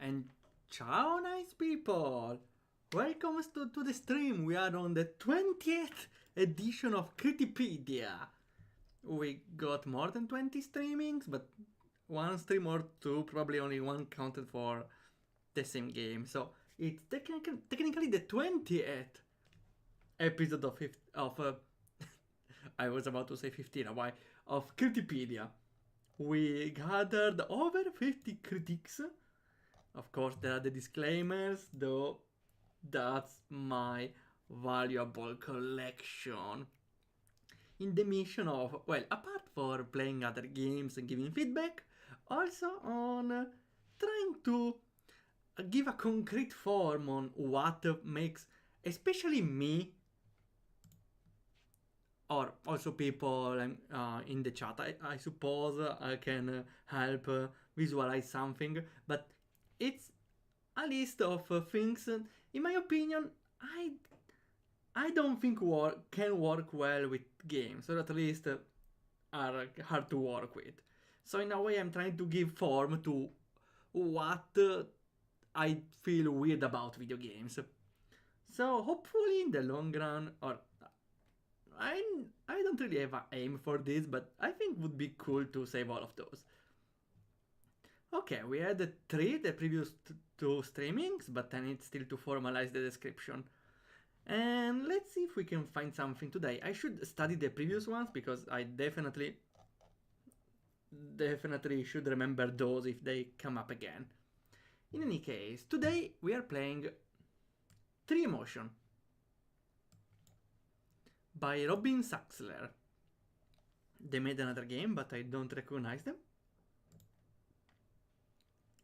And ciao nice people! Welcome to the stream. We are on the 20th edition of Critipedia. We got more than 20 streamings, but one stream or two, probably only one counted for the same game. So it's technically the 20th episode of I was about to say 15, why? Of Critipedia. We gathered over 50 critiques. Of course, there are the disclaimers, though that's my valuable collection. In the mission of, well, apart for playing other games and giving feedback, also on trying to give a concrete form on what makes, especially me, or also people in the chat. I suppose I can help visualize something, but it's a list of things, in my opinion, I don't think can work well with games, or at least are hard to work with. So in a way I'm trying to give form to what I feel weird about video games. So hopefully in the long run, or I don't really have an aim for this, but I think it would be cool to save all of those. Okay, we had the previous two streamings, but I need still to formalize the description. And let's see if we can find something today. I should study the previous ones, because I definitely should remember those if they come up again. In any case, today we are playing TreeEmotion by Robin Saxler. They made another game, but I don't recognize them.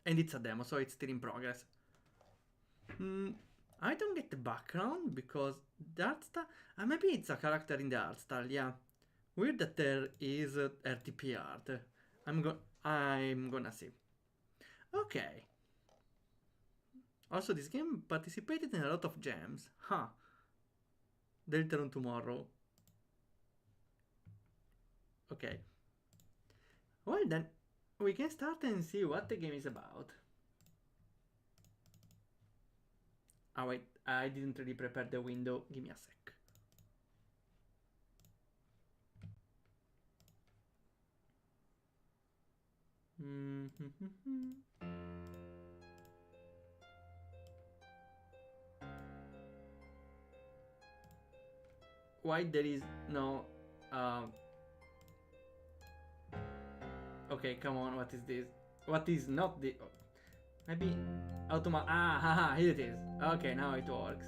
And it's a demo, so it's still in progress. I don't get the background because the art style... maybe it's a character in the art style, yeah. Weird that there is RTP art. I'm gonna see. Okay. Also, this game participated in a lot of jams. Huh. They'll turn tomorrow. Okay. Well then, we can start and see what the game is about. Oh wait, I didn't really prepare the window. Give me a sec. Why there is no... Okay, come on, what is this? What is not the... Maybe... haha, here it is. Okay, now it works.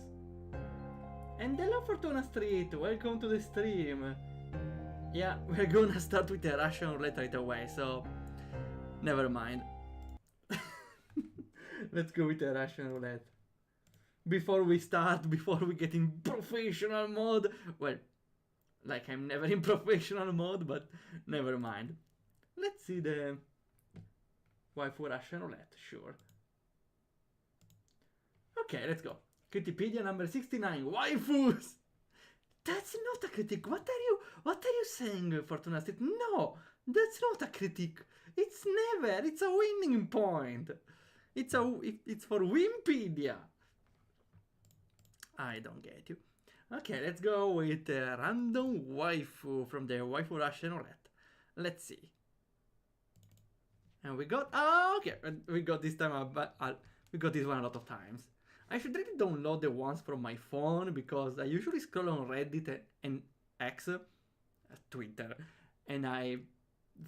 And hello Fortuna Street, welcome to the stream. Yeah, we're gonna start with the Russian roulette right away, so... Never mind. Let's go with the Russian roulette. Before we get in professional mode. Well, like I'm never in professional mode, but never mind. Let's see the waifu Russian roulette, sure. Okay, let's go. Critipedia number 69, waifus! That's not a critique. What are you saying, Fortuna Street? No, that's not a critique. It's a winning point. It's for Wimpedia. I don't get you. Okay, let's go with a random waifu from the waifu Russian roulette. Let's see. And we got... Oh, okay, we got this time, we got this one a lot of times. I should really download the ones from my phone, because I usually scroll on Reddit and X, Twitter, and I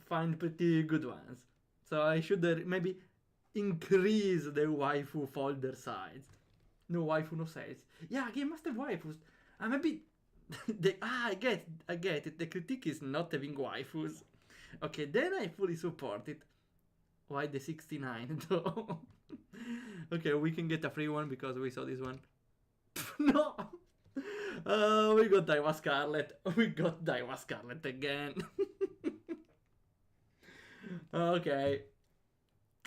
find pretty good ones. So I should maybe increase the waifu folder size. No waifu, no sales. Yeah, Game Master waifus. Maybe... I get it. The critique is not having waifus. Okay, then I fully support it. Why the 69 though? Okay, we can get a free one because we saw this one. No! We got Daiwa Scarlet. We got Daiwa Scarlet again. Okay.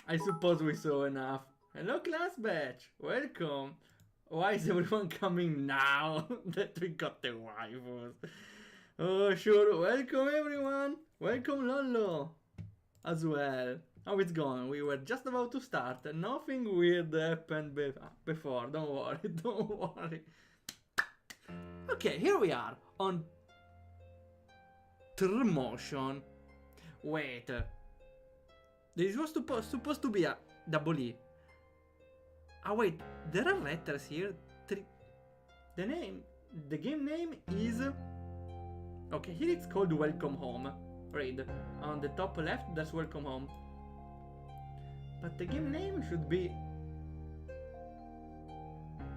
I suppose we saw enough. Hello class batch. Welcome. Why is everyone coming now that we got the waifus? Oh sure, welcome everyone. Welcome Lolo as well. How it's going? We were just about to start. Nothing weird happened before. Don't worry, don't worry. Okay, here we are on TreeEmotion. Wait. This was supposed to be a double E. Ah wait, there are letters here. The game name is... Okay, here it's called Welcome Home. Read. On the top left, there's Welcome Home. But the game name should be...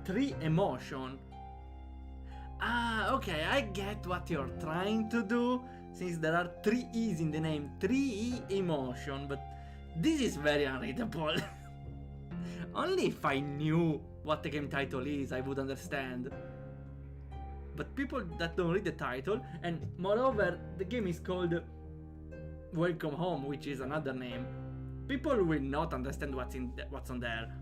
TreeEmotion. Ah, okay, I get what you're trying to do, since there are 3 E's in the name. TreeEmotion, but this is very unreadable. Only if I knew what the game title is, I would understand. But people that don't read the title, and moreover, the game is called Welcome Home, which is another name. People will not understand what's on there.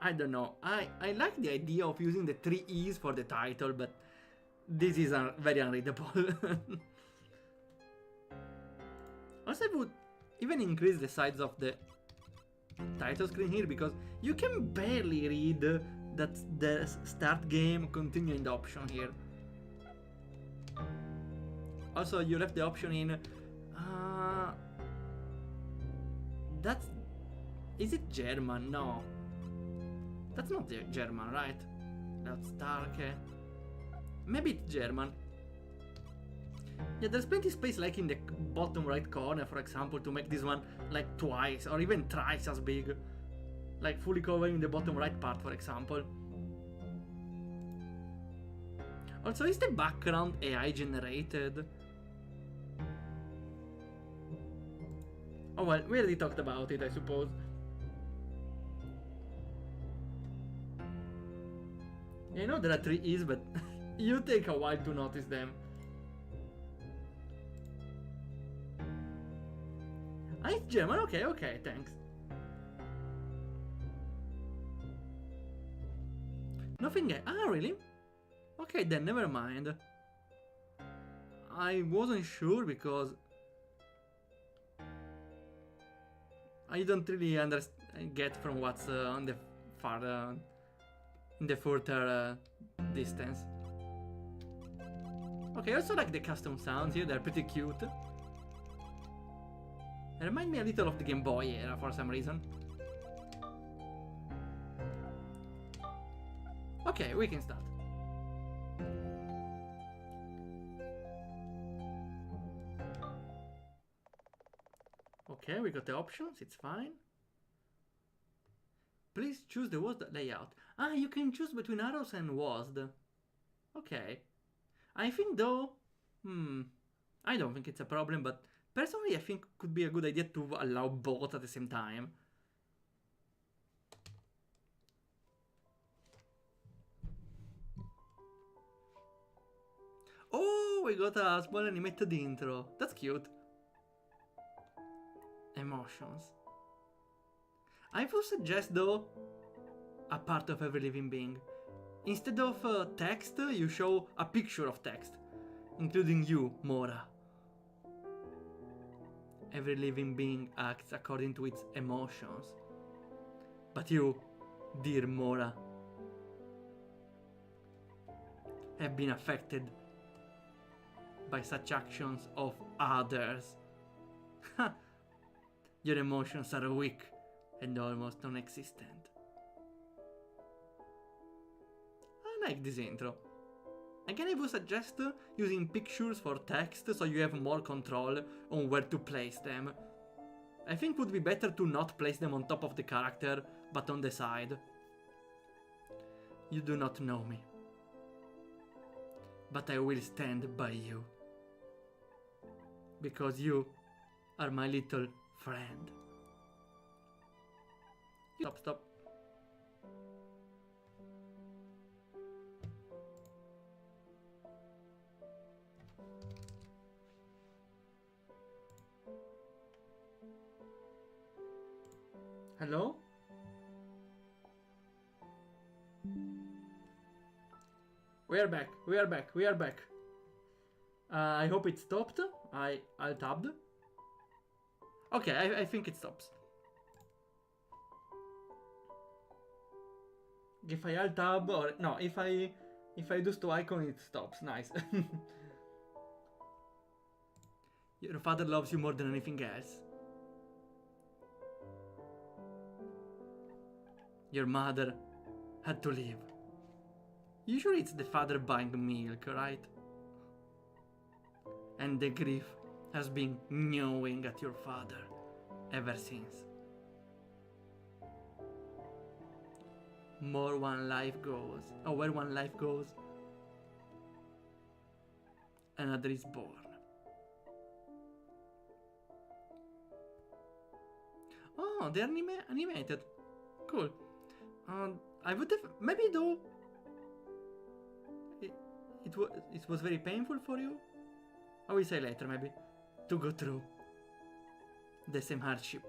I don't know. I like the idea of using the 3 E's for the title, but this is very unreadable. Also, I would even increase the size of the title screen here, because you can barely read that the start game, continue in the option here. Also, you left the option in... that's... Is it German? No. That's not German, right? That's dark. Maybe it's German. Yeah, there's plenty of space, like in the bottom right corner, for example, to make this one like twice or even thrice as big. Like fully covering the bottom right part, for example. Also, is the background AI generated? Oh well, we already talked about it, I suppose. I know there are 3 E's, but you take a while to notice them. Ah, it's German, okay, thanks. Nothing. Ah, really? Okay, then never mind. I wasn't sure because I don't really get from what's on the far in the further distance. Okay, I also like the custom sounds here, they're pretty cute. They remind me a little of the Game Boy era for some reason. Okay, we can start. Okay, we got the options, it's fine. Please choose the WASD layout. Ah, you can choose between arrows and WASD. Okay. I think though... I don't think it's a problem, but personally I think it could be a good idea to allow both at the same time. Oh, we got a small animated intro. That's cute. Emotions. I would suggest though a part of every living being. Instead of text, you show a picture of text, including you, Mora. Every living being acts according to its emotions. But you, dear Mora, have been affected by such actions of others. Your emotions are weak and almost non-existent. I like this intro. Again, I would suggest using pictures for text so you have more control on where to place them. I think it would be better to not place them on top of the character, but on the side. You do not know me, but I will stand by you, because you are my little friend. Stop. Hello? We are back. I hope it stopped. I'll tabbed. Okay, I think it stops. If I alt tab or no, if I do two icon, it stops. Nice. Your father loves you more than anything else. Your mother had to leave. Usually it's the father buying milk, right? And the grief has been gnawing at your father ever since. More one life goes, or where one life goes, another is born. Oh, they're animated. Cool. I would have maybe though. It was very painful for you. I will say later maybe to go through the same hardship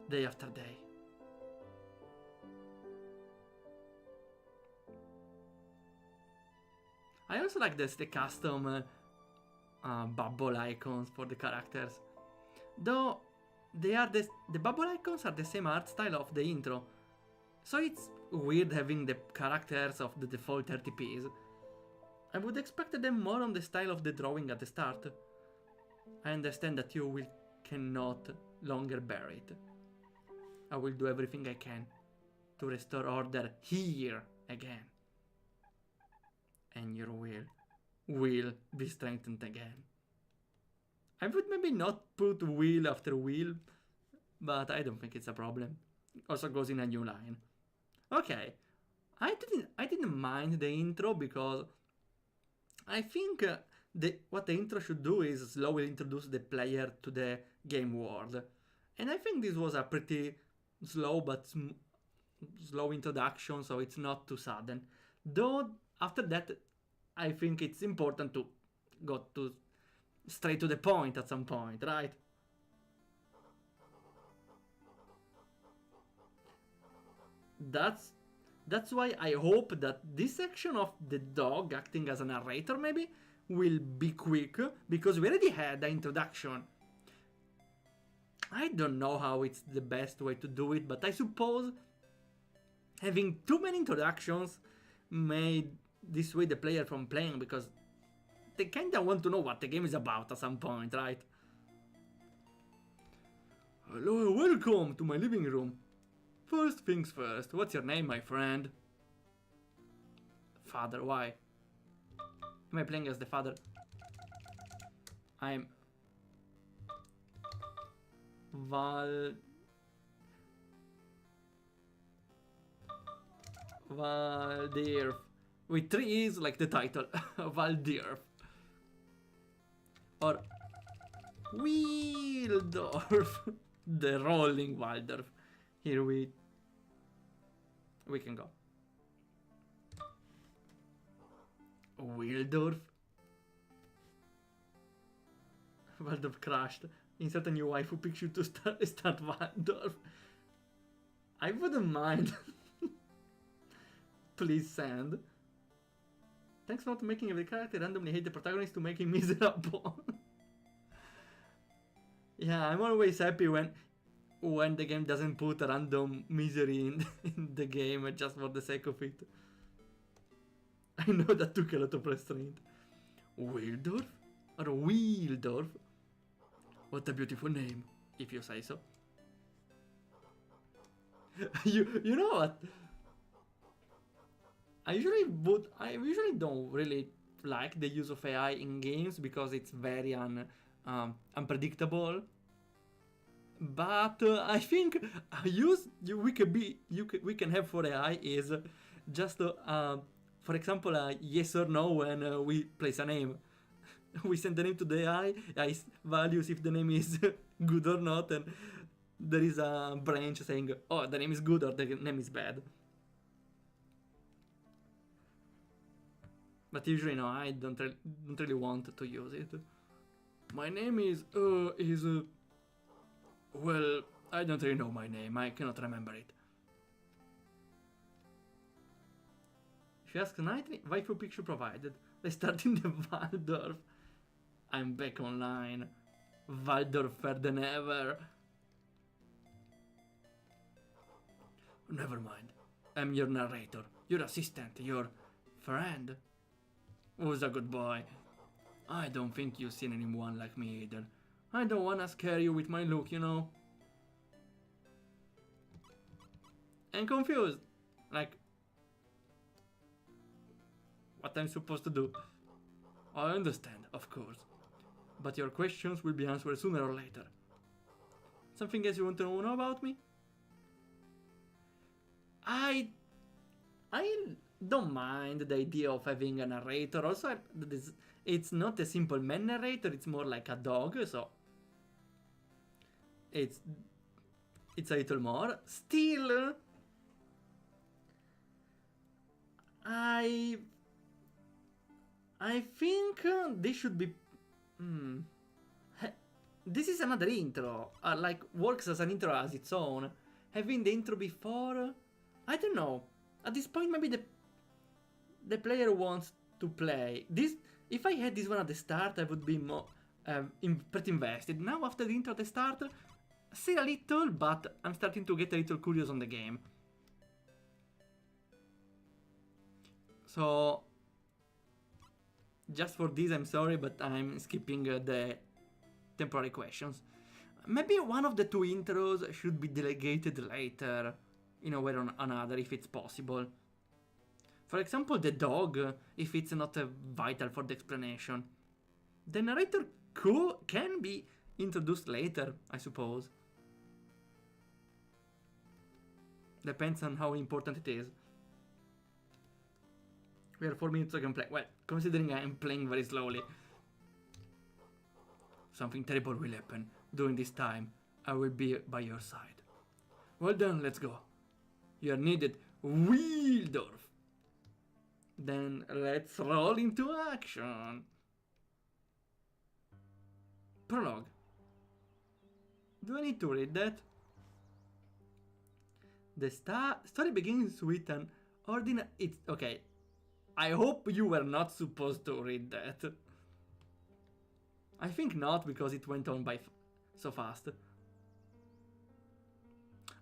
day after day. I also like the custom bubble icons for the characters. Though they are the bubble icons are the same art style of the intro. So it's weird having the characters of the default 30ps. I would expect them more on the style of the drawing at the start. I understand that you cannot longer bear it. I will do everything I can to restore order here again. And your will be strengthened again. I would maybe not put will after will, but I don't think it's a problem. Also goes in a new line. Okay, I didn't mind the intro because I think what the intro should do is slowly introduce the player to the game world. And I think this was a pretty slow but slow introduction, so it's not too sudden. Though after that, I think it's important to go straight to the point at some point, right? That's why I hope that this section of the dog acting as a narrator maybe will be quick, because we already had the introduction. I don't know how it's the best way to do it, but I suppose having too many introductions made dissuade the player from playing, because they kinda want to know what the game is about at some point, right? Hello, welcome to my living room. First things first, what's your name, my friend? Father, why? Am I playing as the father? I'm Waldorf. With 3 E's like the title. Waldorf. Or Waldorf. The rolling Waldorf. Here we can go. Waldorf. Waldorf crashed. Insert a new waifu picture to start Waldorf. I wouldn't mind. Please send. Thanks for not making every character randomly hate the protagonist to make him miserable. Yeah, I'm always happy when the game doesn't put a random misery in the game just for the sake of it. I know that took a lot of restraint. Waldorf? Or Waldorf? What a beautiful name, if you say so. You know what? I usually don't really like the use of AI in games because it's very unpredictable. But I think a use we can have for AI is just for example a yes or no when we place a name. We send the name to the AI values if the name is good or not, and there is a branch saying, oh, the name is good or the name is bad. But usually no, I don't really want to use it. My name is well, I don't really know my name. I cannot remember it. If you ask nicely, waifu picture provided. Restarting the Waldorf. I'm back online. Waldorfer than ever. Never mind. I'm your narrator, your assistant, your friend. Who's a good boy? I don't think you've seen anyone like me either. I don't wanna scare you with my look, you know. I'm confused. Like, what I'm supposed to do? I understand, of course. But your questions will be answered sooner or later. Something else you want to know about me? I don't mind the idea of having a narrator. Also, it's not a simple man narrator, it's more like a dog, so it's a little more. Still, I think this should be... This is another intro, like works as an intro as its own. Having the intro before, I don't know. At this point, maybe the player wants to play. This, if I had this one at the start, I would be more pretty invested. Now, after the intro at the start, still a little, but I'm starting to get a little curious on the game. So, just for this, I'm sorry, but I'm skipping the temporary questions. Maybe one of the two intros should be delegated later, in a way or another, if it's possible. For example, the dog, if it's not vital for the explanation. The narrator can be introduced later, I suppose. Depends on how important it is. We are 4 minutes of gameplay. Well, considering I am playing very slowly. Something terrible will happen. During this time, I will be by your side. Well done, let's go. You are needed, Waldorf. Then let's roll into action. Prologue. Do I need to read that? The story begins with an ordinary... It's okay. I hope you were not supposed to read that. I think not, because it went on by so fast.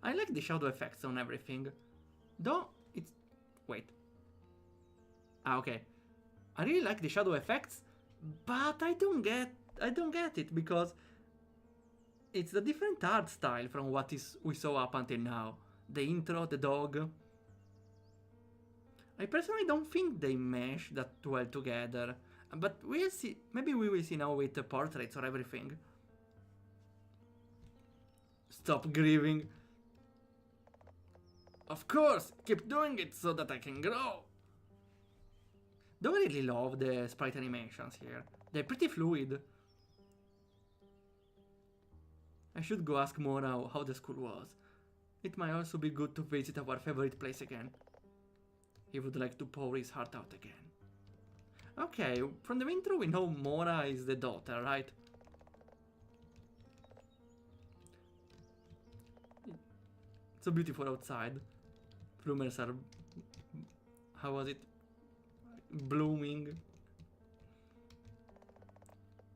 I like the shadow effects on everything. Though it's... Wait. Ah, okay. I really like the shadow effects, but I don't get it, because it's a different art style from what we saw up until now. The intro, the dog. I personally don't think they mesh that well together, but we'll see. Maybe we will see now with the portraits or everything. Stop grieving. Of course, keep doing it so that I can grow. Don't really love the sprite animations here. They're pretty fluid. I should go ask Mora how the school was. It might also be good to visit our favorite place again. He would like to pour his heart out again. Okay, from the intro we know Mora is the daughter, right? It's so beautiful outside. Bloomers are... How was it? Blooming.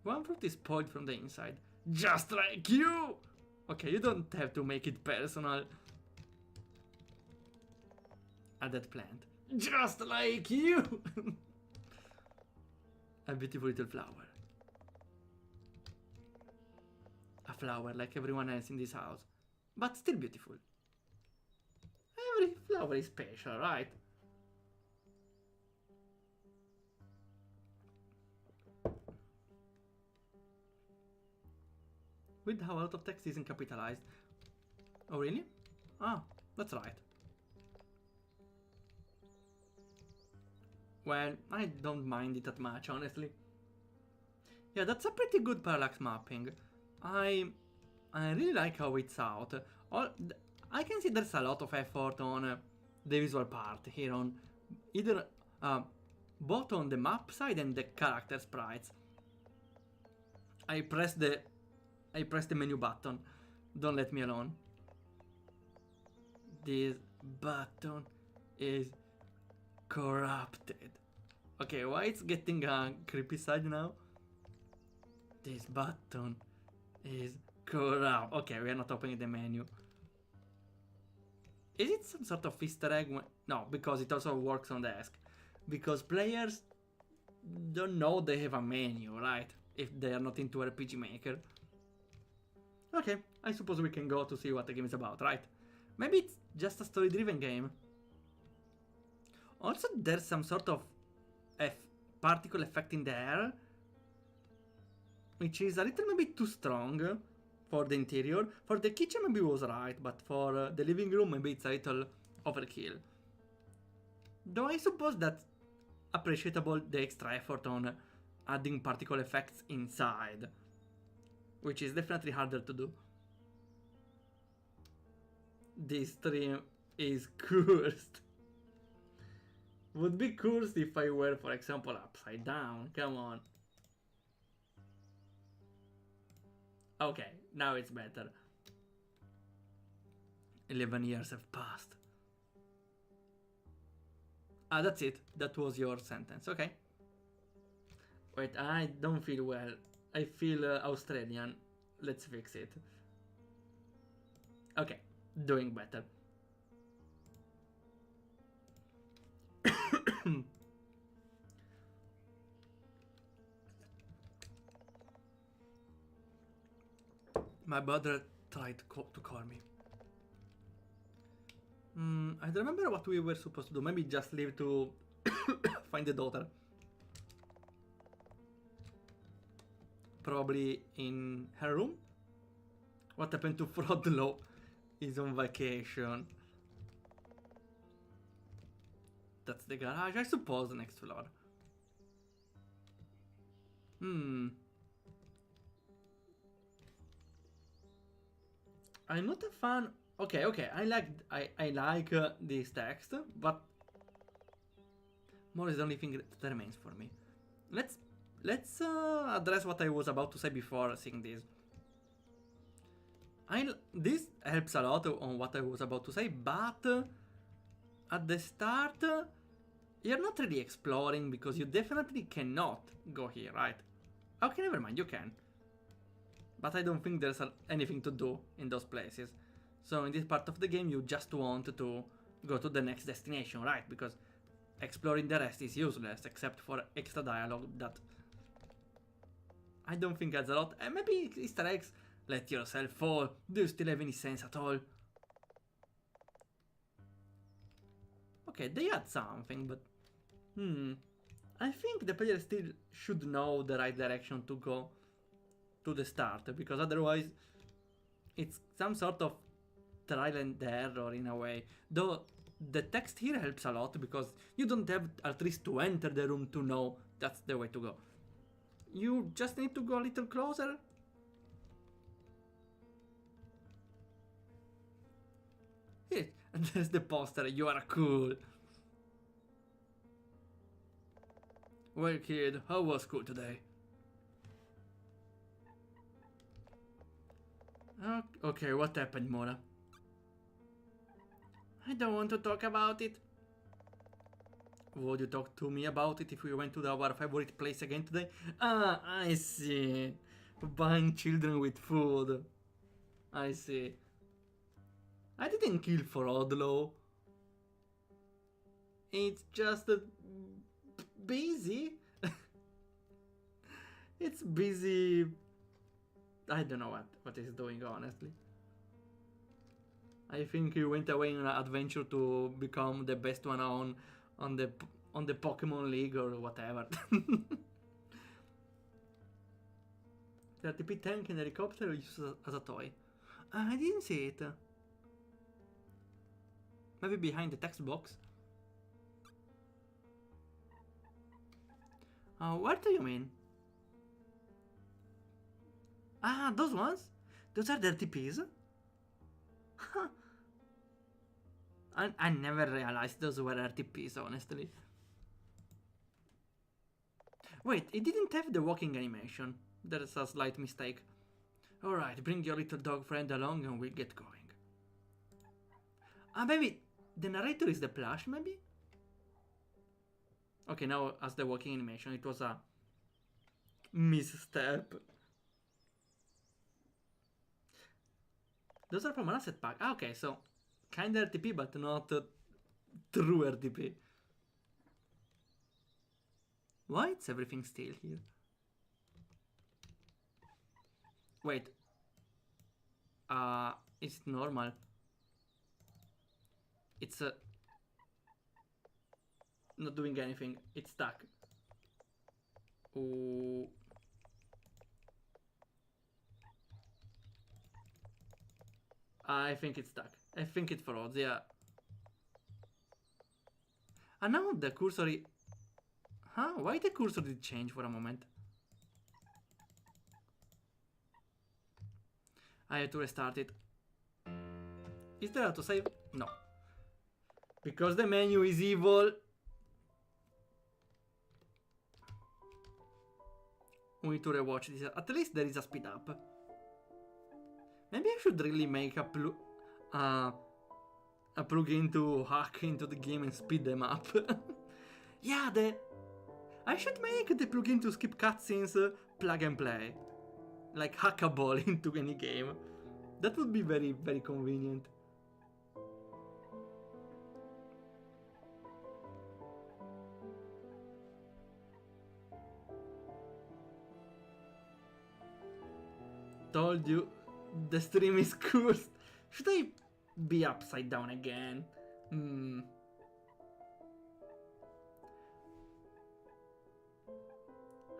One fruit is spoiled from the inside. Just like you! Okay, you don't have to make it personal. At that plant. Just like you! A beautiful little flower. A flower like everyone else in this house. But still beautiful. Every flower is special, right? With how a lot of text isn't capitalized. Oh, really? Ah, that's right. Well, I don't mind it that much, honestly. Yeah, that's a pretty good parallax mapping. I really like how it's out. I can see there's a lot of effort on the visual part here, on either both on the map side and the character sprites. I pressed the menu button. Don't let me alone. This button is corrupted. Okay, why it's getting a creepy side now? This button is corrupt. Okay, we are not opening the menu. Is it some sort of Easter egg? No, because it also works on desk. Because players don't know they have a menu, right? If they are not into RPG Maker. Okay, I suppose we can go to see what the game is about, right? Maybe it's just a story-driven game. Also, there's some sort of particle effect in the air, which is a little maybe too strong for the interior. For the kitchen maybe it was right, but for the living room maybe it's a little overkill. Though I suppose that's appreciable, the extra effort on adding particle effects inside, which is definitely harder to do. This stream is cursed. Would be cursed if I were, for example, upside down. Come on. Okay, now it's better. 11 years have passed. Ah, that's it. That was your sentence. Okay. Wait, I don't feel well. I feel Australian. Let's fix it. Okay, doing better. My brother tried to call me. I don't remember what we were supposed to do. Maybe just leave to find the daughter. Probably in her room. What happened to Frodlo? He's on vacation. That's the garage, I suppose, the next floor. I'm not a fan. Okay, I like this text, but more is the only thing that remains for me. Let's address what I was about to say before seeing this. This helps a lot on what I was about to say, but at the start, you're not really exploring because you definitely cannot go here, right? Okay, never mind, you can. But I don't think there's anything to do in those places. So in this part of the game, you just want to go to the next destination, right? Because exploring the rest is useless, except for extra dialogue that I don't think adds a lot. And maybe Easter eggs, let yourself fall. Do you still have any sense at all? Okay, they add something, but I think the player still should know the right direction to go to the start, because otherwise it's some sort of trial and error in a way. Though the text here helps a lot because you don't have at least to enter the room to know that's the way to go. You just need to go a little closer. Here, and there's the poster, you are cool. Well kid, how was school today? Okay, what happened, Mora? I don't want to talk about it. Would you talk to me about it if we went to our favorite place again today? Ah, I see. Buying children with food. I see. I didn't kill Frodlo. It's just busy. It's busy. I don't know what he's doing, honestly. I think he went away on an adventure to become the best one on the Pokemon League or whatever. The RTP tank and helicopter used as a toy. I didn't see it. Maybe behind the text box. What do you mean? Ah, those ones? Those are the RTPs? Huh. I never realized those were RTPs, honestly. Wait, it didn't have the walking animation. There's a slight mistake. Alright, bring your little dog friend along and we'll get going. Ah, maybe the narrator is the plush, maybe? Okay, now as the walking animation, it was a misstep. Those are from an asset pack. Ah, okay, so kinda RTP, but not true RTP. Why is everything still here? Wait. It's normal. It's not doing anything. It's stuck. Ooh. I think it's stuck. I think it froze, yeah. And now the cursor is... Huh? Why the cursor did change for a moment? I have to restart it. Is there autosave? No. Because the menu is evil. We need to rewatch this. At least there is a speed up. Maybe I should really make a plugin to hack into the game and speed them up. Yeah, I should make the plugin to skip cutscenes plug and play. Like hackable into any game. That would be very, very convenient. Told you, the stream is cursed. Should I be upside down again?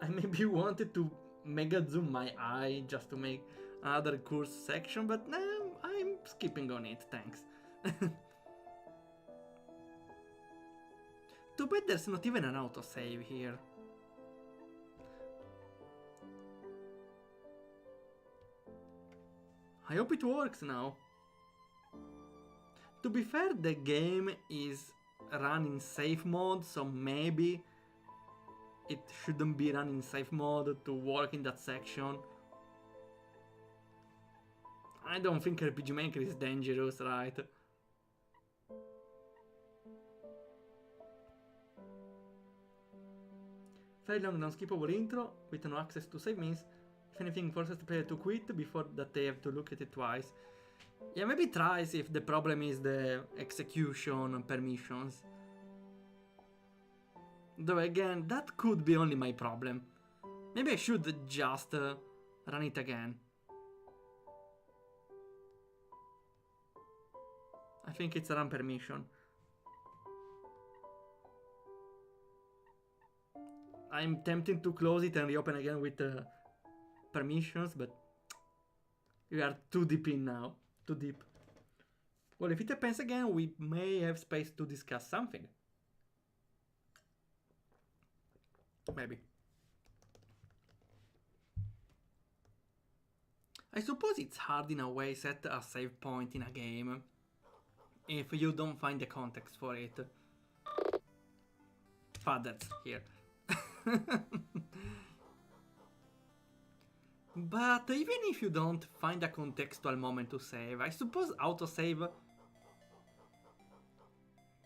I maybe wanted to mega zoom my eye just to make another course section, but no, I'm skipping on it, thanks. Too bad there's not even an autosave here. I hope it works now. To be fair, the game is run in safe mode, so maybe it shouldn't be run in safe mode to work in that section. I don't think RPG Maker is dangerous, right? Very long non-skippable intro with no access to save means if anything forces the player to quit before that they have to look at it twice. Yeah, maybe tries if the problem is the execution permissions. Though again, that could be only my problem. Maybe I should just run it again. I think it's a run permission. I'm tempted to close it and reopen again with permissions, but we are too deep in now. Too deep. Well, if it happens again, we may have space to discuss something. Maybe. I suppose it's hard in a way set a save point in a game if you don't find the context for it. Fathers here. But even if you don't find a contextual moment to save, I suppose autosave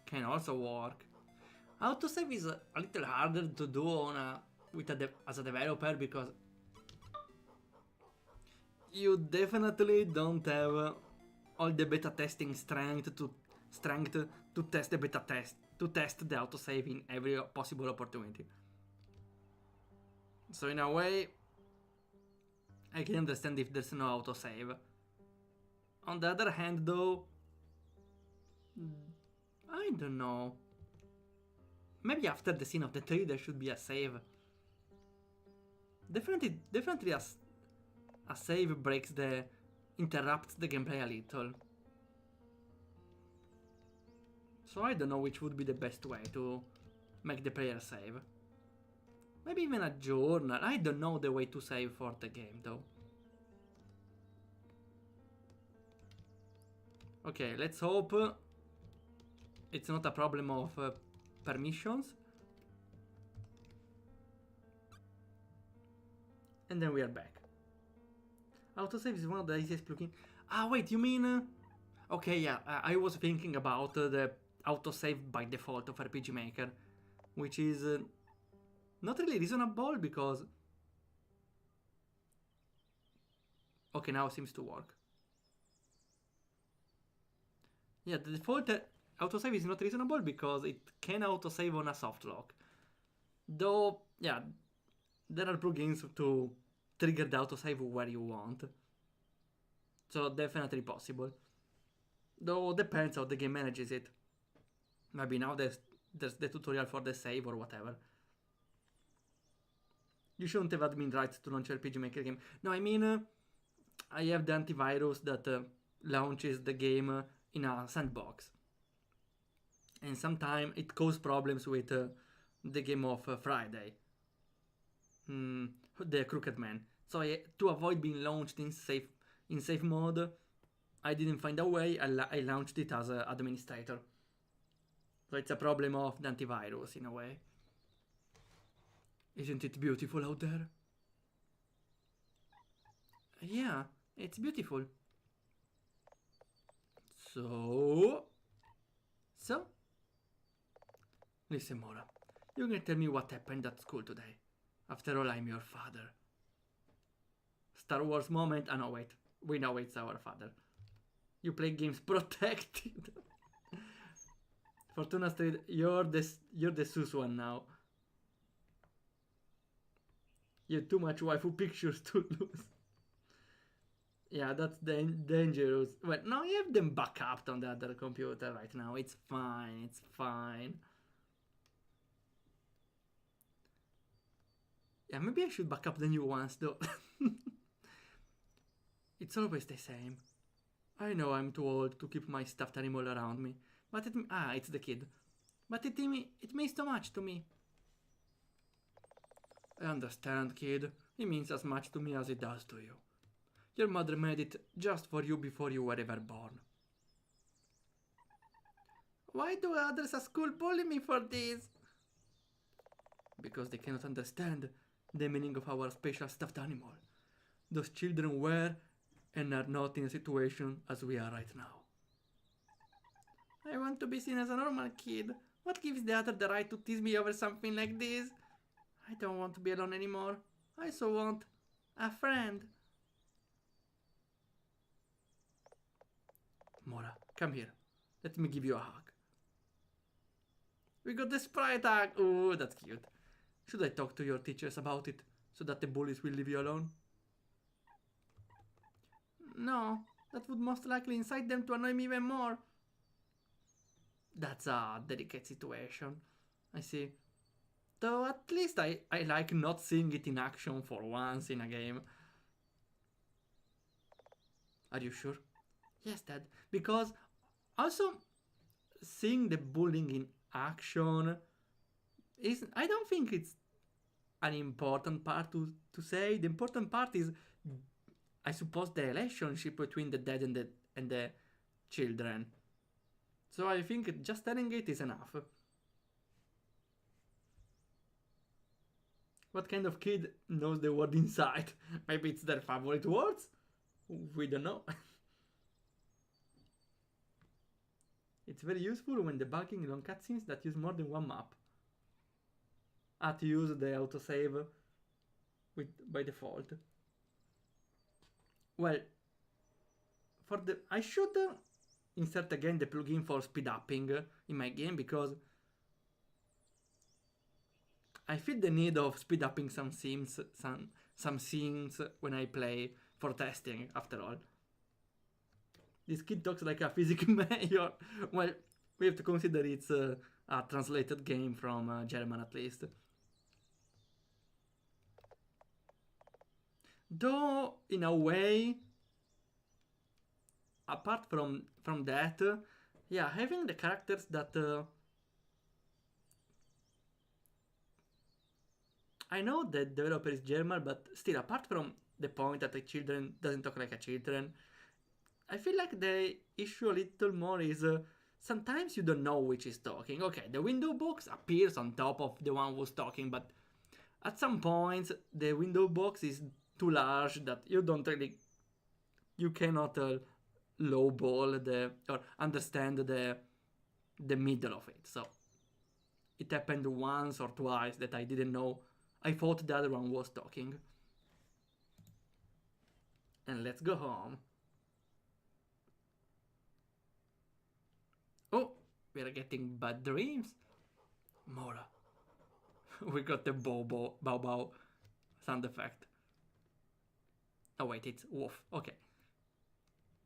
can also work. Autosave is a little harder to do on as a developer because you definitely don't have all the beta testing strength to test the beta test, to test the autosave in every possible opportunity. So in a way, I can understand if there's no autosave. On the other hand though, I don't know. Maybe after the scene of the tree there should be a save. Definitely a save interrupts the gameplay a little. So I don't know which would be the best way to make the player save. Maybe even a journal. I don't know the way to save for the game though. Okay, let's hope it's not a problem of permissions. And then we are back. Autosave is one of the easiest plugins. Ah, wait, you mean... okay, yeah, I was thinking about the autosave by default of RPG Maker. which is not really reasonable because... Okay, now it seems to work. Yeah, the default autosave is not reasonable because it can autosave on a soft lock. Though, yeah, there are plugins to trigger the autosave where you want. So definitely possible. Though depends how the game manages it. Maybe now there's the tutorial for the save or whatever. You shouldn't have admin rights to launch RPG Maker game. No, I mean, I have the antivirus that launches the game in a sandbox. And sometimes it causes problems with the game of Friday. The Crooked Man. So to avoid being launched in safe mode, I didn't find a way. I launched it as an administrator. So it's a problem of the antivirus in a way. Isn't it beautiful out there? Yeah, it's beautiful. So, listen, Mora. You can tell me what happened at school today. After all, I'm your father. Star Wars moment. Ah, no, wait. We know it's our father. You play games protected. Fortuna Street, you're the sus one now. You have too much waifu pictures to lose. Yeah, that's dangerous. Well, no, you have them backed on the other computer right now. It's fine. It's fine. Yeah, maybe I should back up the new ones though. It's always the same. I know I'm too old to keep my stuffed animal around me, but it's the kid. But it means so much to me. I understand, kid. It means as much to me as it does to you. Your mother made it just for you before you were ever born. Why do others at school bully me for this? Because they cannot understand the meaning of our special stuffed animal. Those children were and are not in a situation as we are right now. I want to be seen as a normal kid. What gives the other the right to tease me over something like this? I don't want to be alone anymore. I so want a friend. Mora, come here. Let me give you a hug. We got the sprite hug. Oh, that's cute. Should I talk to your teachers about it so that the bullies will leave you alone? No, that would most likely incite them to annoy me even more. That's a delicate situation. I see. Though at least I like not seeing it in action for once in a game. Are you sure? Yes, Dad. Because also seeing the bullying in action is... I don't think it's an important part to say. The important part is, I suppose, the relationship between the dad and the children. So I think just telling it is enough. What kind of kid knows the word inside? Maybe it's their favorite words? We don't know. It's very useful when debugging long cutscenes that use more than one map. To use the autosave by default. Well, I should insert again the plugin for speed upping in my game, because I feel the need of speed upping some scenes when I play for testing, after all. This kid talks like a physics major. Well, we have to consider it's a translated game from German at least. Though, in a way, apart from that, yeah, having the characters that... I know the developer is German, but still, apart from the point that the children doesn't talk like a children, I feel like the issue a little more is sometimes you don't know which is talking. Okay, the window box appears on top of the one who's talking, but at some points the window box is too large that you cannot lowball or understand the middle of it. So it happened once or twice that I didn't know. I thought the other one was talking. And let's go home. Oh, we're getting bad dreams. Mora. We got the bow sound effect. Oh wait, it's woof. Okay.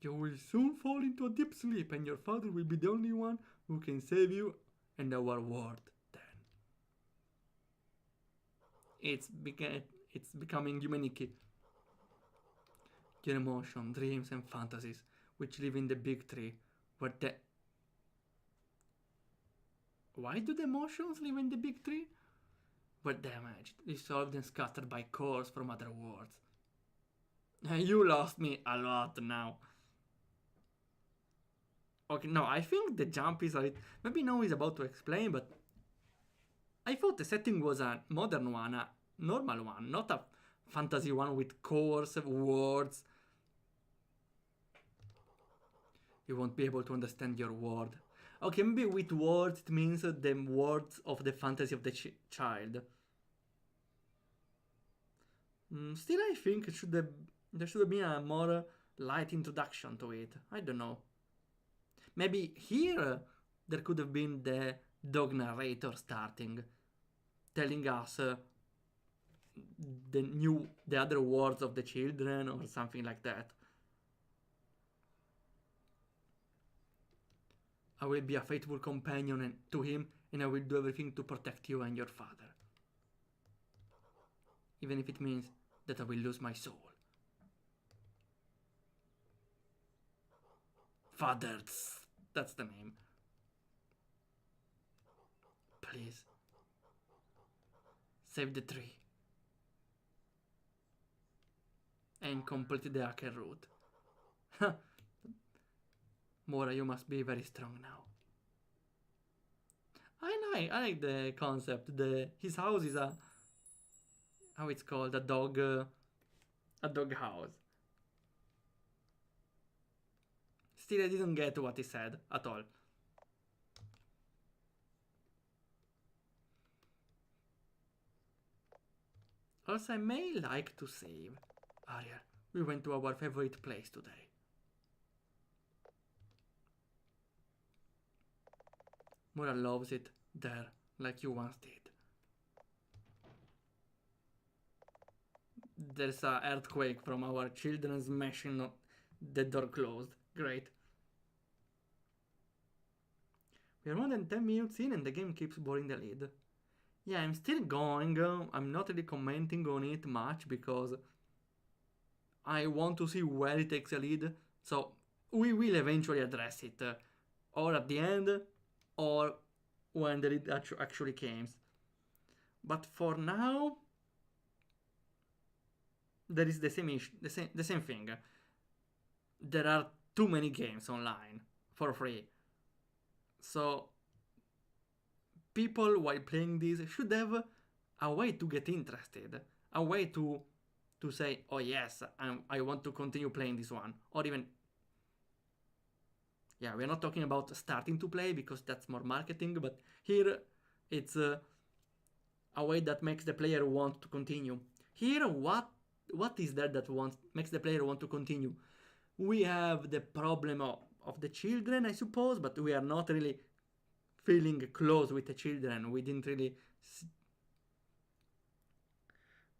You will soon fall into a deep sleep and your father will be the only one who can save you and our world then. It's becoming humanic. Your emotion, dreams and fantasies which live in the big tree where the... Why do the emotions live in the big tree? Were damaged, dissolved and scattered by cores from other worlds. You lost me a lot now. Okay, no, I think the jump is a... Maybe now he's about to explain, but... I thought the setting was a modern one, a normal one, not a fantasy one with cores, words. You won't be able to understand your word. Okay, maybe with words it means the words of the fantasy of the child. Still, I think there should have been a more light introduction to it. I don't know. Maybe here there could have been the dog narrator starting, telling us the other words of the children or something like that. I will be a faithful companion to him, and I will do everything to protect you and your father. Even if it means that I will lose my soul. Father, that's the name. Please. Save the tree. And complete the hacker route. Mora, you must be very strong now. I like the concept. His house is a... How it's called? A dog house. Still, I didn't get what he said at all. Also, I may like to save. Arya, we went to our favorite place today. Mora loves it there, like you once did. There's an earthquake from our children smashing the door closed. Great. We're more than 10 minutes in and the game keeps blowing the lead. Yeah, I'm still going. I'm not really commenting on it much because I want to see where it takes a lead. So we will eventually address it. Or at the end, or when the lead actually comes. But for now, there is the same thing. There are too many games online for free. So people while playing this should have a way to get interested, a way to say, oh yes, I want to continue playing this one, or even, yeah, we're not talking about starting to play because that's more marketing, but here it's a way that makes the player want to continue. Here, what is there that makes the player want to continue? We have the problem of the children, I suppose, but we are not really feeling close with the children. We didn't really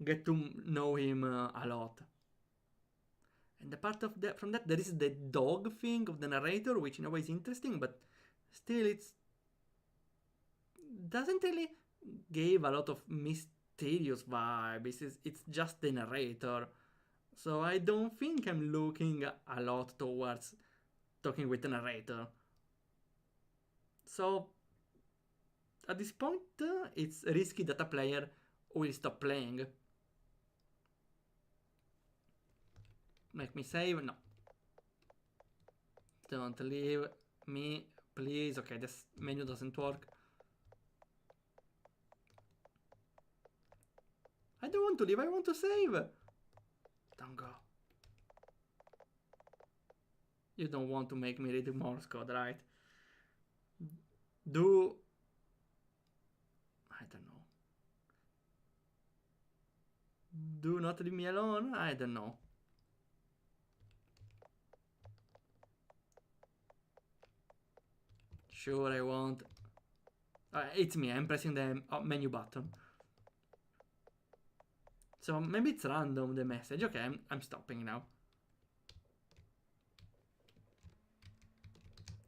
get to know him a lot. And apart of that, from that, there is the dog thing of the narrator, which in a way is interesting, but still it's doesn't really give a lot of mysterious vibe. It's just the narrator. So I don't think I'm looking a lot towards talking with the narrator. So at this point, it's risky that a player will stop playing. Make me save? No. Don't leave me, please. Okay, this menu doesn't work. I don't want to leave, I want to save. Don't go. You don't want to make me read Morse code, right? Do I don't know. Do not leave me alone? I don't know. Sure, I won't. It's me, I'm pressing the menu button. So maybe it's random, the message. Okay, I'm stopping now.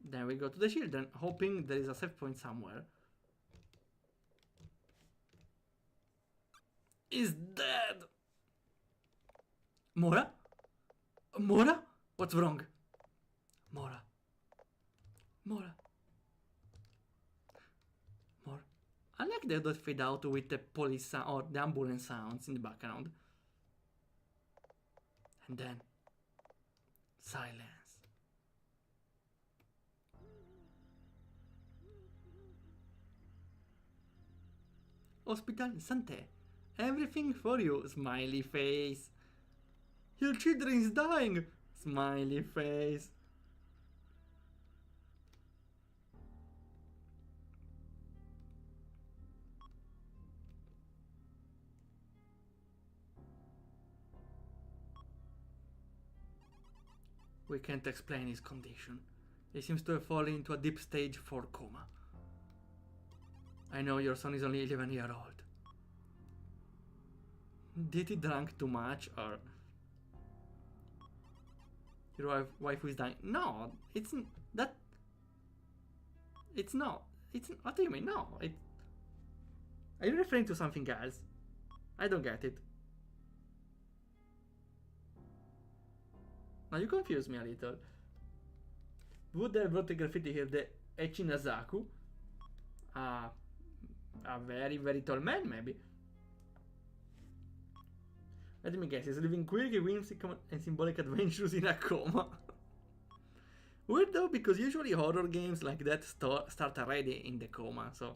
Then we go to the children, hoping there is a save point somewhere. He's dead! Mora? Mora? What's wrong? Mora. Mora. Mora. I like they don't fade out with the police sound or the ambulance sounds in the background. And then silence. Hospital Santé. Everything for you, smiley face. Your children is dying, smiley face. We can't explain his condition. He seems to have fallen into a deep stage 4 coma. I know your son is only 11 years old. Did he drink too much or... Your wife is dying? No, it's that... It's not. It's... What do you mean? No, it... Are you referring to something else? I don't get it. Now you confuse me a little. Would have brought the graffiti here the Echinazaku? A very, very tall man, maybe. Let me guess, he's living quirky, whimsical, and symbolic adventures in a coma. Weird though, because usually horror games like that start already in the coma, so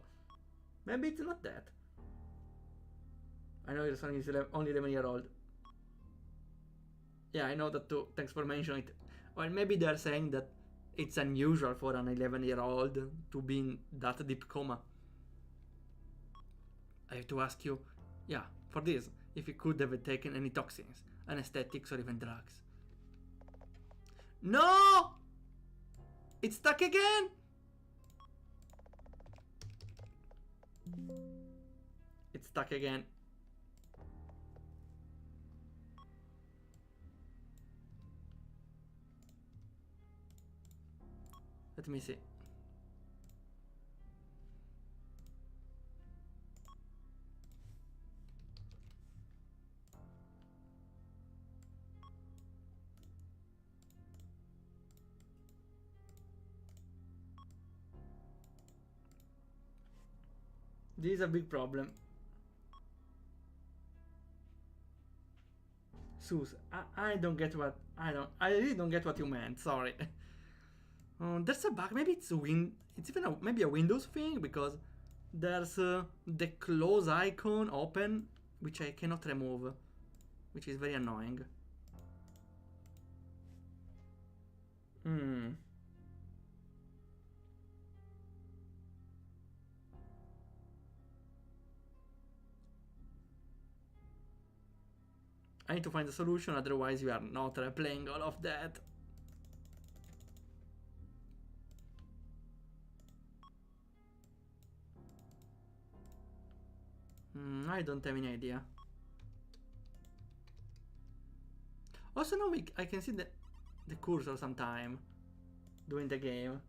maybe it's not that. I know your son is only 11 years old. Yeah, I know that too. Thanks for mentioning it. Well, maybe they're saying that it's unusual for an 11-year-old to be in that deep coma. I have to ask you, yeah, for this, if you could have taken any toxins, anesthetics, or even drugs. No! It's stuck again! It's stuck again. Let me see. This is a big problem. Sus, I don't get what I really don't get what you meant. Sorry. There's a bug. Maybe it's it's even maybe a Windows thing because there's the close icon open, which I cannot remove, which is very annoying. I need to find a solution, otherwise we are not replaying all of that. I don't have any idea. Also now I can see the cursor sometime during the game.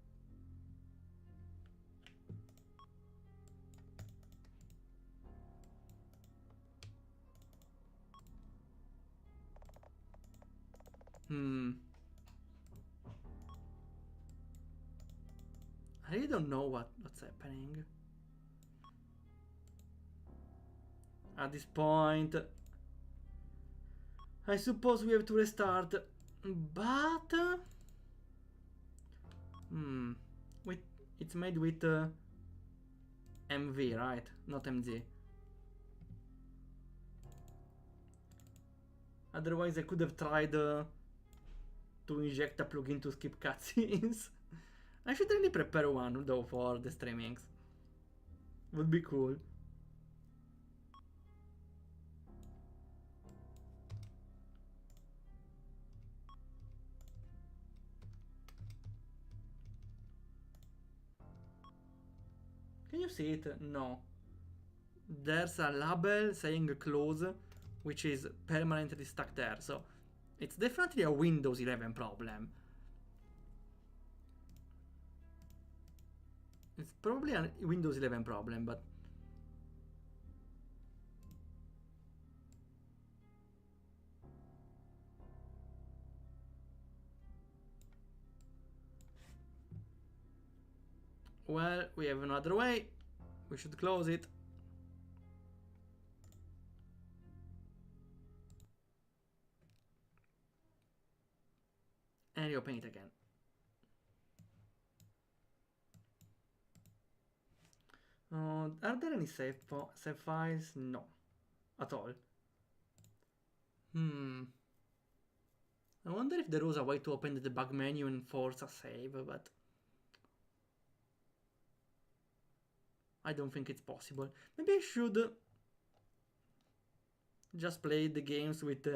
I really don't know what's happening. At this point, I suppose we have to restart, but it's made with MV, right? Not MZ. Otherwise, I could have tried to inject a plugin to skip cutscenes. I should really prepare one though for the streamings. Would be cool. see it? No. There's a label saying close, which is permanently stuck there, so it's definitely a Windows 11 problem. It's probably a Windows 11 problem, but... Well, we have another way. We should close it. And reopen it again. Are there any save files? No. At all. I wonder if there was a way to open the debug menu and force a save, but... I don't think it's possible. Maybe I should just play the games with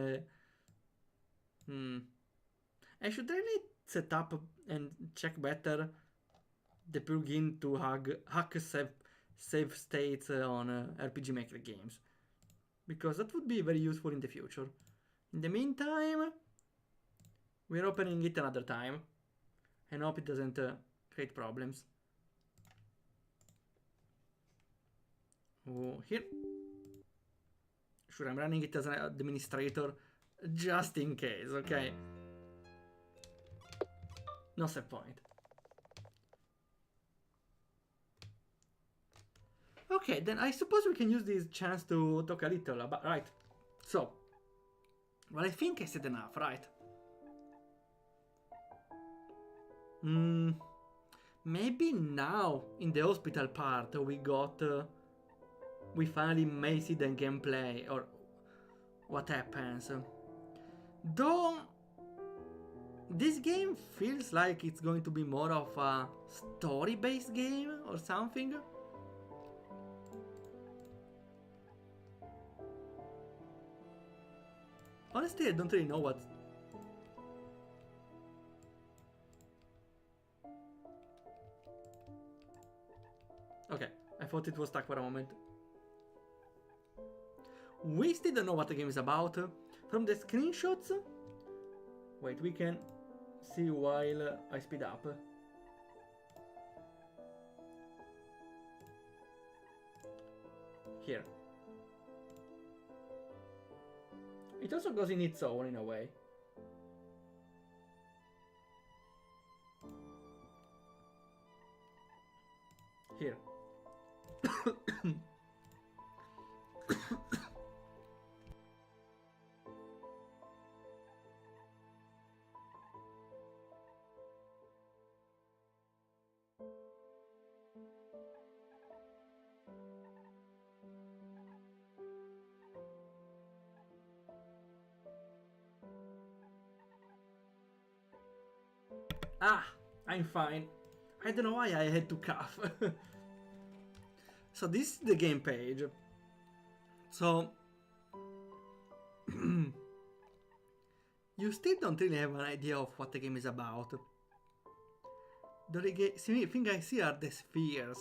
I should really set up and check better the plugin to hack save states on RPG Maker games, because that would be very useful in the future. In the meantime, we're opening it another time and hope it doesn't create problems. Oh, here. Sure, I'm running it as an administrator just in case, okay? No save point. Okay, then I suppose we can use this chance to talk a little about, right? So, well, I think I said enough, right? Maybe now, in the hospital part, we finally may see the gameplay, or what happens. Though, this game feels like it's going to be more of a story-based game or something. Honestly, I don't really know what... Okay, I thought it was stuck for a moment. We still don't know what the game is about. From the screenshots... Wait, we can see while I speed up. Here. It also goes in its own, in a way. Here. Ah, I'm fine. I don't know why I had to cough. So this is the game page. So you still don't really have an idea of what the game is about. The thing I see are the spheres.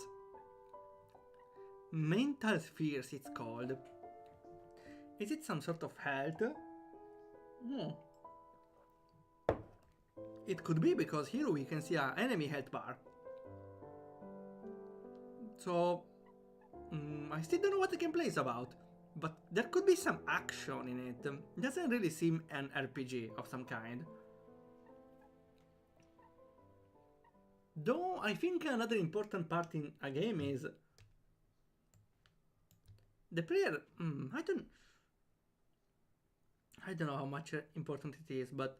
Mental spheres, it's called. Is it some sort of health? It could be, because here we can see an enemy health bar. So, I still don't know what the gameplay is about, but there could be some action in it. It doesn't really seem an RPG of some kind. Though, I think another important part in a game is... the player... I don't know how much important it is, but...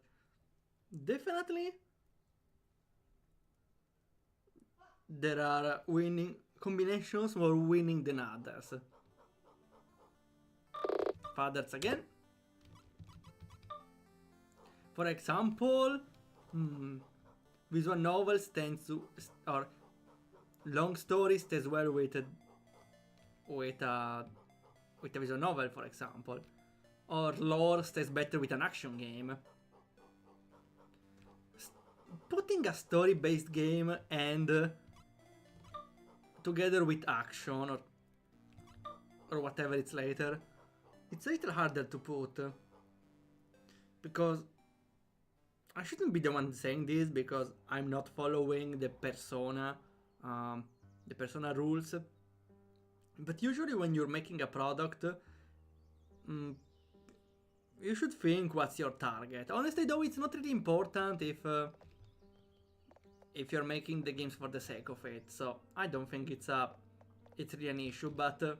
definitely there are winning combinations more winning than others. Fathers again. For example, visual novels tends to, or long stories stays well with a visual novel, for example, or lore stays better with an action game. Putting a story-based game and together with action or whatever it's later, it's a little harder to put. Because I shouldn't be the one saying this because I'm not following the Persona rules. But usually when you're making a product, you should think what's your target. Honestly though, it's not really important if you're making the games for the sake of it. So I don't think it's really an issue, but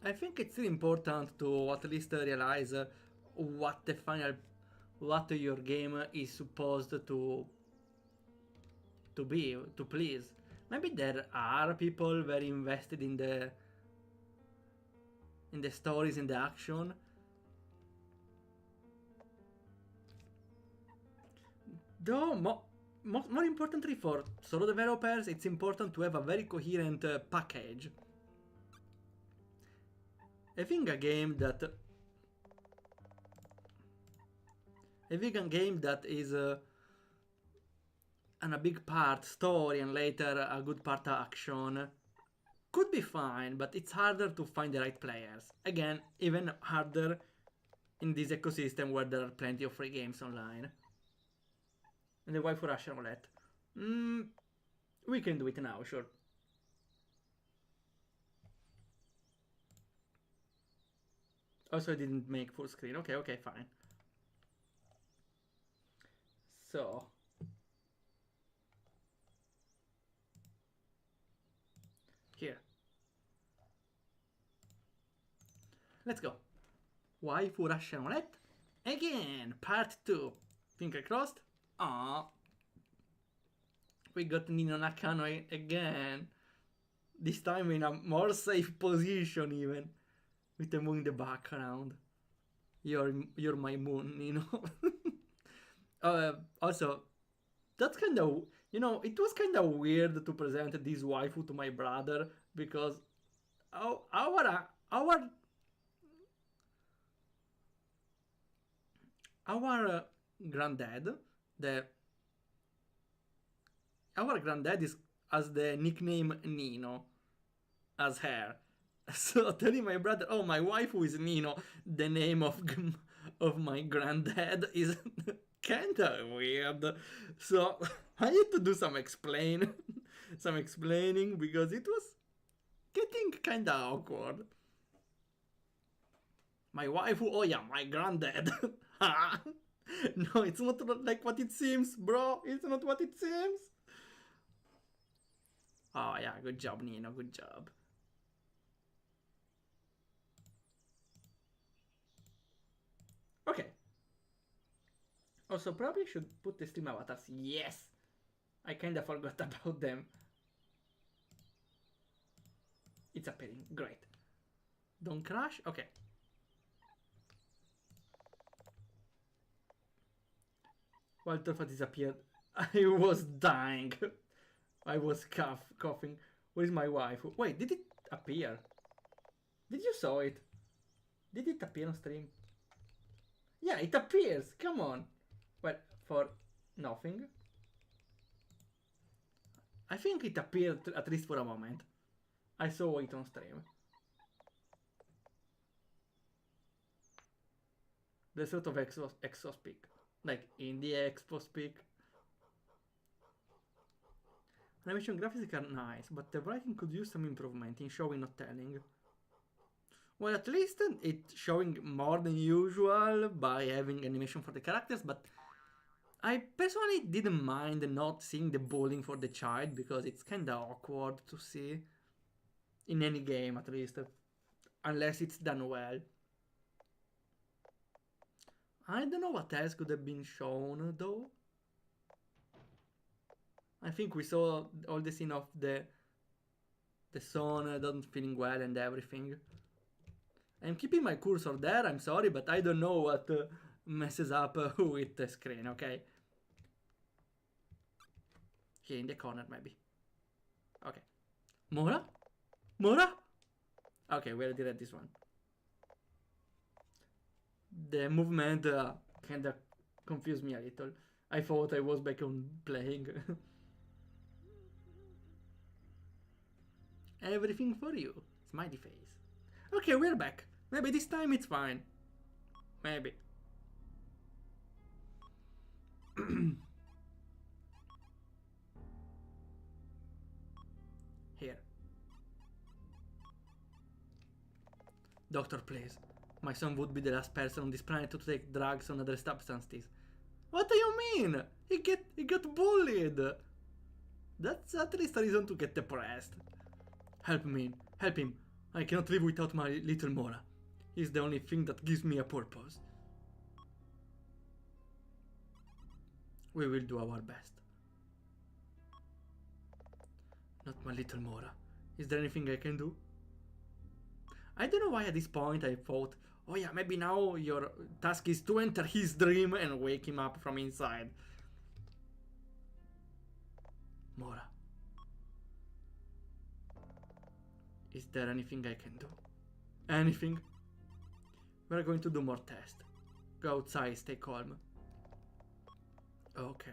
I think it's really important to at least realize what your game is supposed to be, to please. Maybe there are people very invested in the stories, in the action. Though, more importantly for solo developers, it's important to have a very coherent package. I think a game that is and a big part story and later a good part action could be fine, but it's harder to find the right players. Again, even harder in this ecosystem where there are plenty of free games online. And the waifu Russian roulette. We can do it now, sure. Also, I didn't make full screen. Okay, fine. So here. Let's go. Waifu Russian roulette. Again, part 2. Finger crossed. Ah, we got Nino Nakano again. This time in a more safe position even. With the moon in the background. You're my moon, Nino. Also, that's kind of, it was kind of weird to present this waifu to my brother because our granddad, our granddad has the nickname Nino as her. So telling my brother, oh, my waifu is Nino, the name of my granddad is kinda weird. So I had to do some explaining because it was getting kinda awkward. My waifu, oh yeah, my granddad. No, it's not like what it seems, bro. It's not what it seems. Oh yeah, good job, Nino, good job. Okay. Also, probably should put the Steam avatars. Yes! I kinda forgot about them. It's appearing. Great. Don't crash? Okay. Waldorf disappeared. I was dying. I was coughing. Where is my wife? Wait, did it appear? Did you saw it? Did it appear on stream? Yeah, it appears. Come on. Well, for nothing. I think it appeared at least for a moment. I saw it on stream. The sort of exo speak. Like in the expo speak. Animation graphics are nice, but the writing could use some improvement in showing, not telling. Well, at least it's showing more than usual by having animation for the characters, but I personally didn't mind not seeing the bullying for the child because it's kinda awkward to see. In any game, at least. Unless it's done well. I don't know what else could have been shown, though. I think we saw all the scene of the son not feeling well and everything. I'm keeping my cursor there, I'm sorry, but I don't know what messes up with the screen, okay? Here in the corner, maybe. Okay. Mora? Mora? Okay, we already read this one. The movement kinda confused me a little. I thought I was back on playing. Everything for you. Smiley face. Okay, we're back. Maybe this time it's fine. Maybe. Here. Doctor, please. My son would be the last person on this planet to take drugs or other substances. What do you mean? He got bullied. That's at least a reason to get depressed. Help me. Help him. I cannot live without my little Mora. He's the only thing that gives me a purpose. We will do our best. Not my little Mora. Is there anything I can do? I don't know why at this point I thought, oh yeah, maybe now your task is to enter his dream and wake him up from inside. Mora. Is there anything I can do? Anything? We're going to do more tests. Go outside, stay calm. Okay.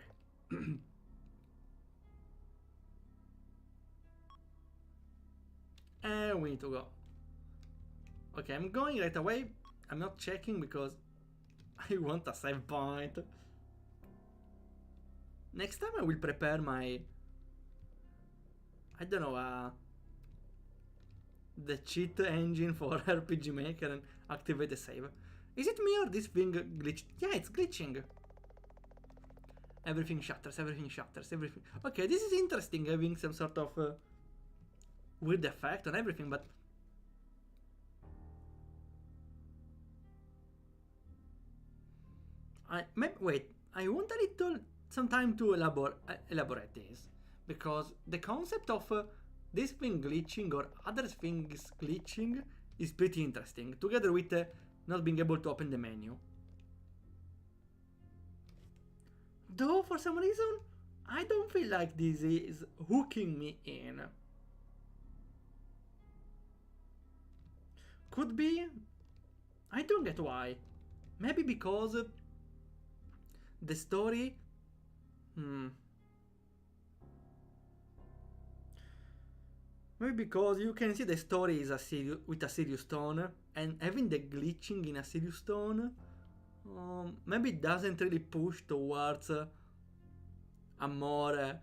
And we need to go. Okay, I'm going right away. I'm not checking because I want a save point. Next time I will prepare my... I don't know, the cheat engine for RPG Maker and activate the save. Is it me or this thing glitched? Yeah, it's glitching. Everything shutters, everything shutters, everything. Okay, this is interesting, having some sort of weird effect on everything, but... Wait, I want a little some time to elaborate this, because the concept of this thing glitching or other things glitching is pretty interesting, together with not being able to open the menu. Though for some reason, I don't feel like this is hooking me in. Could be, I don't get why. Maybe because the story... Maybe because you can see the story is with a serious tone, and having the glitching in a serious tone, maybe it doesn't really push towards a more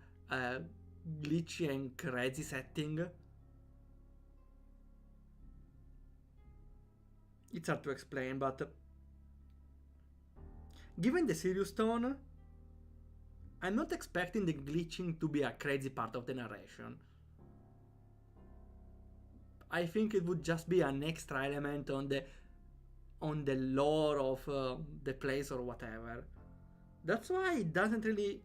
glitchy and crazy setting. It's hard to explain, but given the serious tone, I'm not expecting the glitching to be a crazy part of the narration. I think it would just be an extra element on the lore of the place or whatever. That's why it doesn't really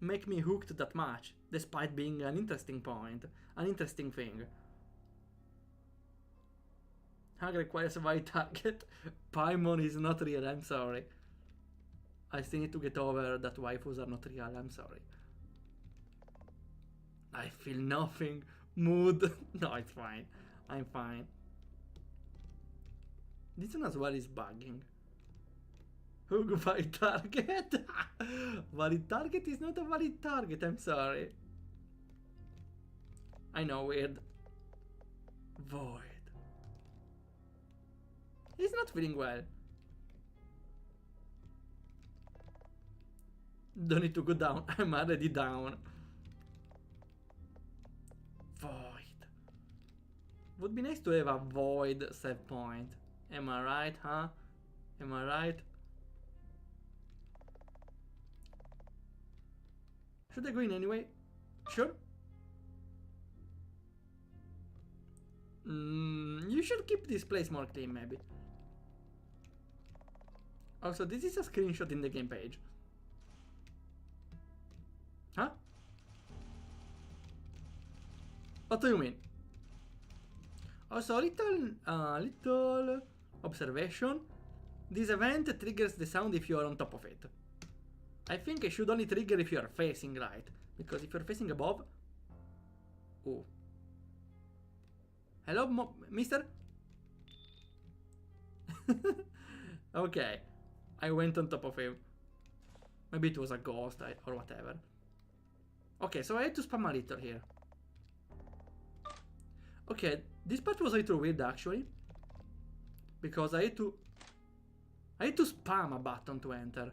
make me hooked that much, despite being an interesting point, an interesting thing. Hug requires a wide target. Paimon is not real, I'm sorry. I still need to get over that waifus are not real, I'm sorry. I feel nothing. Mood. No, it's fine. I'm fine. This one as well is bugging. Hug valid target? Valid target is not a valid target, I'm sorry. I know, weird. Void. He's not feeling well. Don't need to go down. I'm already down. Void. Would be nice to have a void save point. Am I right, huh? Am I right? Should I go in anyway? Sure. You should keep this place more clean, maybe. Also, this is a screenshot in the game page. Huh? What do you mean? Also, little observation. This event triggers the sound if you are on top of it. I think it should only trigger if you are facing right, because if you're facing above... Ooh. Hello, mister? Okay. I went on top of him. Maybe it was a ghost or whatever. Okay, so I had to spam a little here. Okay, this part was a little weird actually, because I had to spam a button to enter.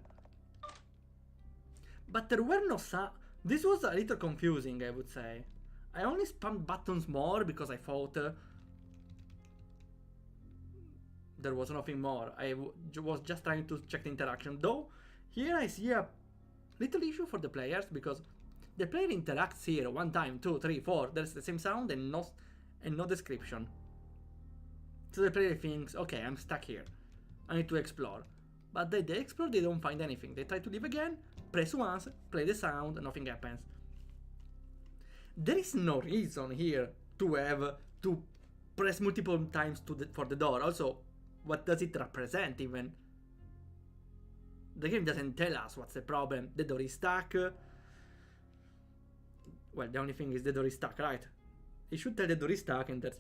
But there were no sound. This was a little confusing, I would say. I only spammed buttons more because I thought there was nothing more. I was just trying to check the interaction. Though, here I see a little issue for the players because the player interacts here 1 time, 2, 3, 4. There's the same sound and no description. So the player thinks, okay, I'm stuck here. I need to explore. But they explore, they don't find anything. They try to leave again, press once, play the sound, and nothing happens. There is no reason here to have to press multiple times for the door. Also, what does it represent even? The game doesn't tell us what's the problem. The door is stuck. Well, the only thing is the door is stuck, right? It should tell the door is stuck, and that's...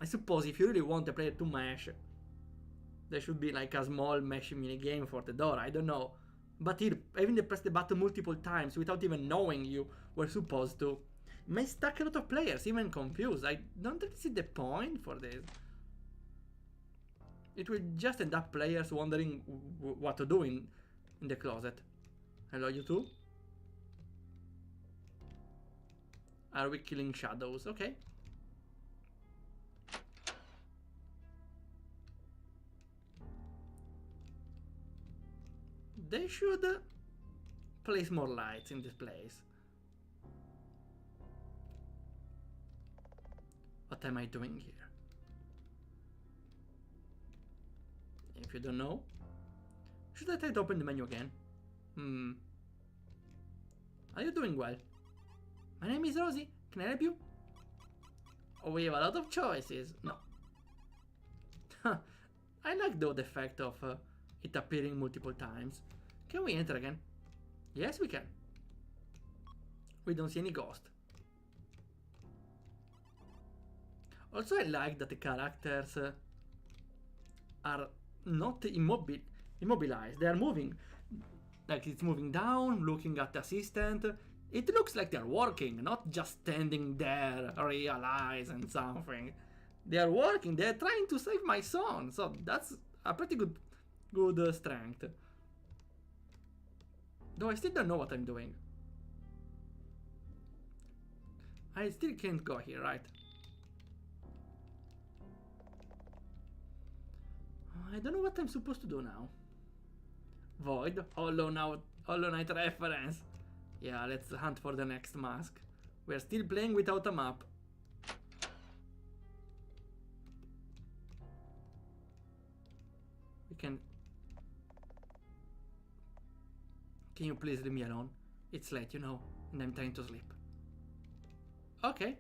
I suppose if you really want the player to mash, there should be like a small mesh minigame for the door, I don't know. But here, having to press the button multiple times without even knowing you were supposed to, may stuck a lot of players, even confused. I don't really see the point for this. It will just end up players wondering what to do in the closet. Hello, you two? Are we killing shadows? Okay. They should place more lights in this place. What am I doing here? If you don't know, should I try to open the menu again? Are you doing well? My name is Rosie. Can I help you? Oh, we have a lot of choices. No. I like the effect of it appearing multiple times. Can we enter again? Yes, we can. We don't see any ghost. Also, I like that the characters are not immobilized. They are moving. Like it's moving down, looking at the assistant. It looks like they're working, not just standing there, realizing something. They are working. They're trying to save my son. So that's a pretty good strength. Though I still don't know what I'm doing. I still can't go here, right? I don't know what I'm supposed to do now. Void? Hollow Knight reference. Yeah, let's hunt for the next mask. We're still playing without a map. We can... Can you please leave me alone? It's late, you know, and I'm trying to sleep. Okay.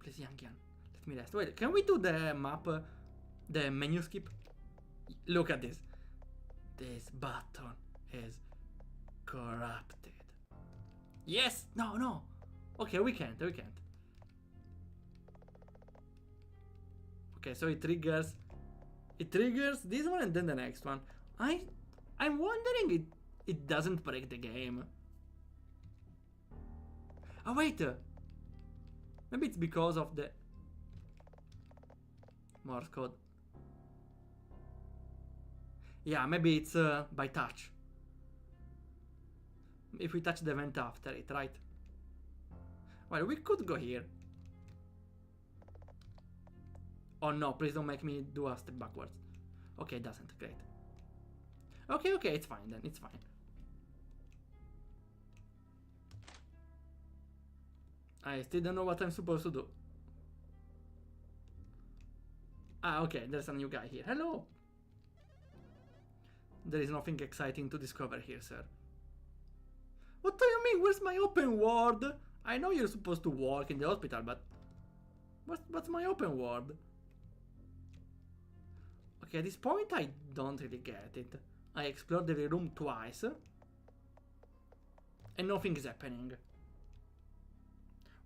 Please, Yang, let me rest. Wait, can we do the map, the menu skip? Look at this. This button is corrupted. Yes! No! Okay, we can't. Okay, so it triggers this one and then the next one. I'm wondering it doesn't break the game. Oh wait! Maybe it's because of the Morse code. Yeah, maybe it's by touch. If we touch the vent after it, right? Well, we could go here. Oh no, please don't make me do a step backwards. Okay, it doesn't. Great. Okay, it's fine then. It's fine. I still don't know what I'm supposed to do. Ah, okay, there's a new guy here. Hello! There is nothing exciting to discover here, sir. What do you mean? Where's my open world? I know you're supposed to work in the hospital, but... What's my open world? Okay, at this point I don't really get it. I explored every room twice. And nothing is happening.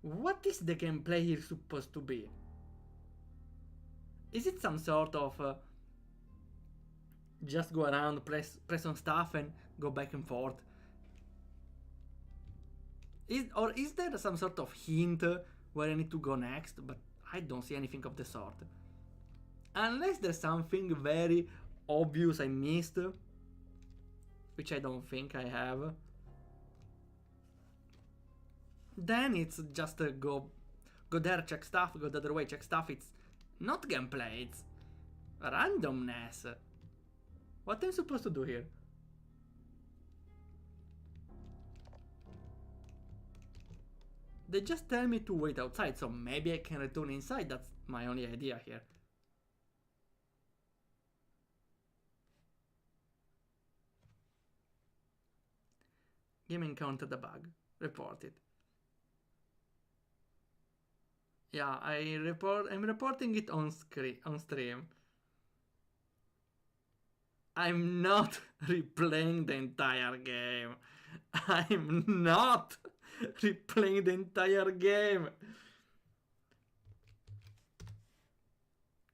What is the gameplay here supposed to be? Is it some sort of... just go around, press on stuff and go back and forth? Or is there some sort of hint where I need to go next, but I don't see anything of the sort. Unless there's something very obvious I missed, which I don't think I have. Then it's just go there, check stuff, go the other way, check stuff. It's not gameplay, it's randomness. What am I supposed to do here? They just tell me to wait outside, so maybe I can return inside. That's my only idea here. Game encountered a bug. Report it. Yeah, I'm reporting it on stream. I'm not replaying the entire game. I'm not replaying the entire game.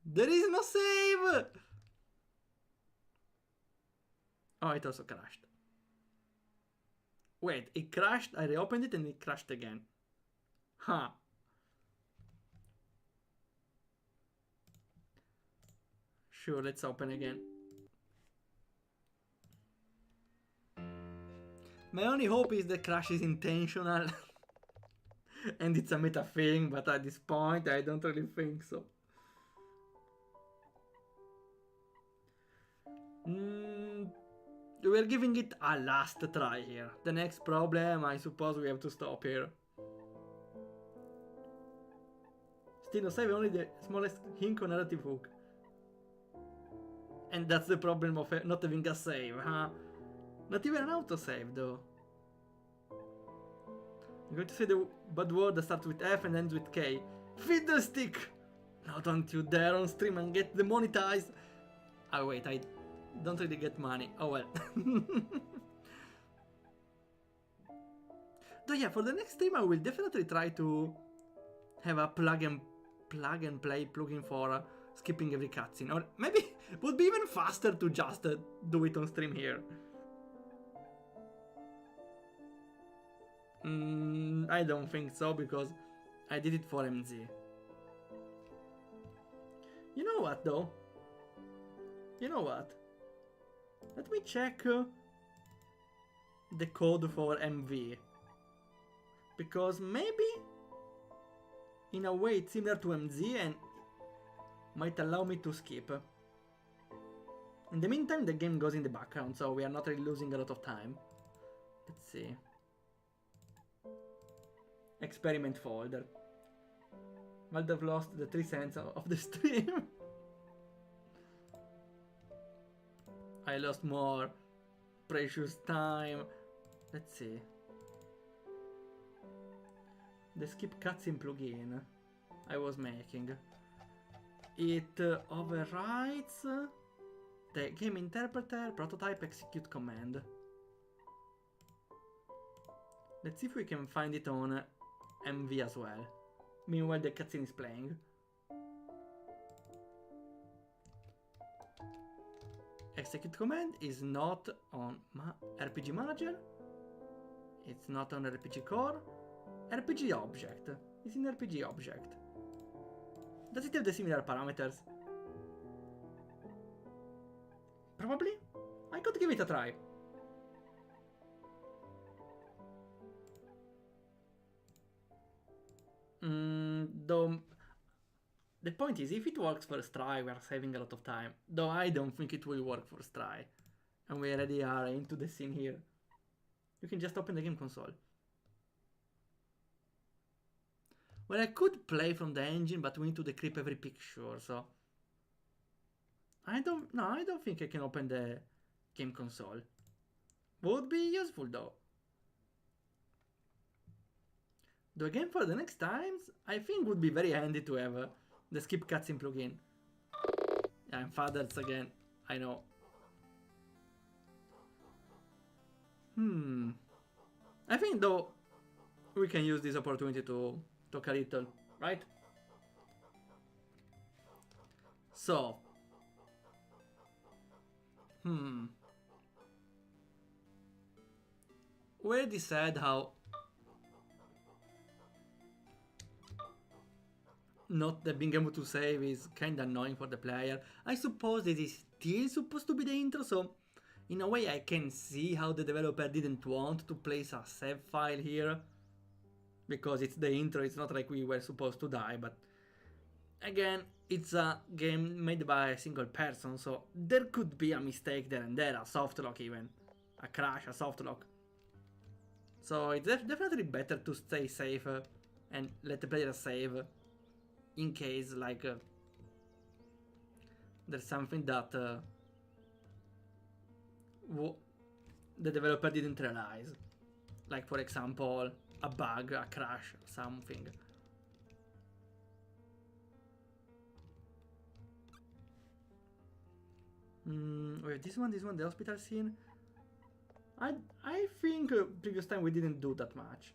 There is no save. Oh, it also crashed. Wait, it crashed, I reopened it and it crashed again. Huh. Sure, let's open again. My only hope is the crash is intentional and it's a meta thing, but at this point I don't really think so. We're giving it a last try here. The next problem, I suppose we have to stop here. Still no save, only the smallest hint on narrative hook. And that's the problem of not having a save, huh? Not even an autosave, though. I'm going to say the bad word that starts with F and ends with K. Fiddlestick! Now don't you dare on stream and get demonetized! Oh wait, I don't really get money. Oh well. Though yeah, for the next stream I will definitely try to have a plug and play plugin for skipping every cutscene. Or maybe it would be even faster to just do it on stream here. I don't think so, because I did it for MZ. You know what though? You know what? Let me check the code for MV. Because maybe in a way it's similar to MZ and might allow me to skip. In the meantime, the game goes in the background, so we are not really losing a lot of time. Let's see. Experiment folder. Waldorf lost the 3 cents of the stream. I lost more precious time. Let's see. The skip cutscene plugin I was making. It overrides the game interpreter prototype execute command. Let's see if we can find it on MV as well. Meanwhile the cutscene is playing. Execute command is not on RPG Manager. It's not on RPG Core. RPG Object. It's in RPG Object. Does it have the similar parameters? Probably. I could give it a try. Though the point is, if it works for Stry, we are saving a lot of time. Though I don't think it will work for Stry. And we already are into the scene here. You can just open the game console. Well, I could play from the engine, but we need to decrypt every picture, so... I don't think I can open the game console. Would be useful though. Though again, for the next times, I think would be very handy to have the skip cutscene plugin. Yeah, I'm fathers again, I know. I think though, we can use this opportunity to talk a little, right? So, we already said how not being able to save is kinda annoying for the player. I suppose it is still supposed to be the intro, so in a way I can see how the developer didn't want to place a save file here. Because it's the intro, it's not like we were supposed to die, but again, it's a game made by a single person, so there could be a mistake there and there, a softlock even. A crash, a softlock. So it's definitely better to stay safe and let the player save in case like there's something that the developer didn't realize. Like for example, a bug, a crash, something. Wait, this one, the hospital scene. I think previous time we didn't do that much.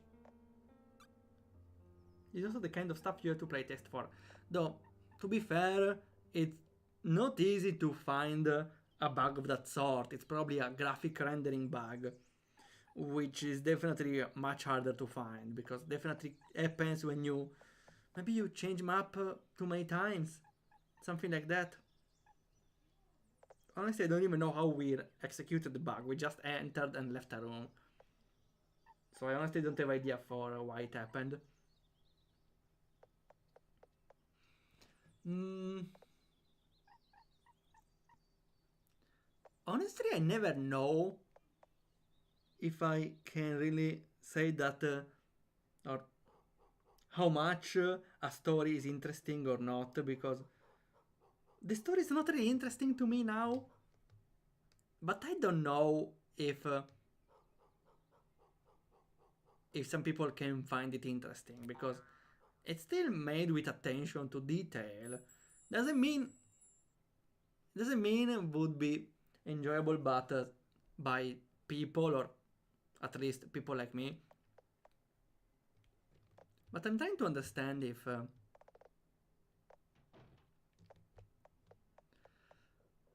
It's also the kind of stuff you have to playtest for. Though, to be fair, it's not easy to find a bug of that sort. It's probably a graphic rendering bug, which is definitely much harder to find, because definitely happens when you maybe you change map too many times, something like that. Honestly, I don't even know how we executed the bug. We just entered and left a room, so I honestly don't have idea for why it happened. Honestly, I never know if I can really say that or how much a story is interesting or not, because the story is not really interesting to me now. But I don't know if some people can find it interesting, because it's still made with attention to detail. Doesn't mean it would be enjoyable, but by people, or at least people like me. But I'm trying to understand if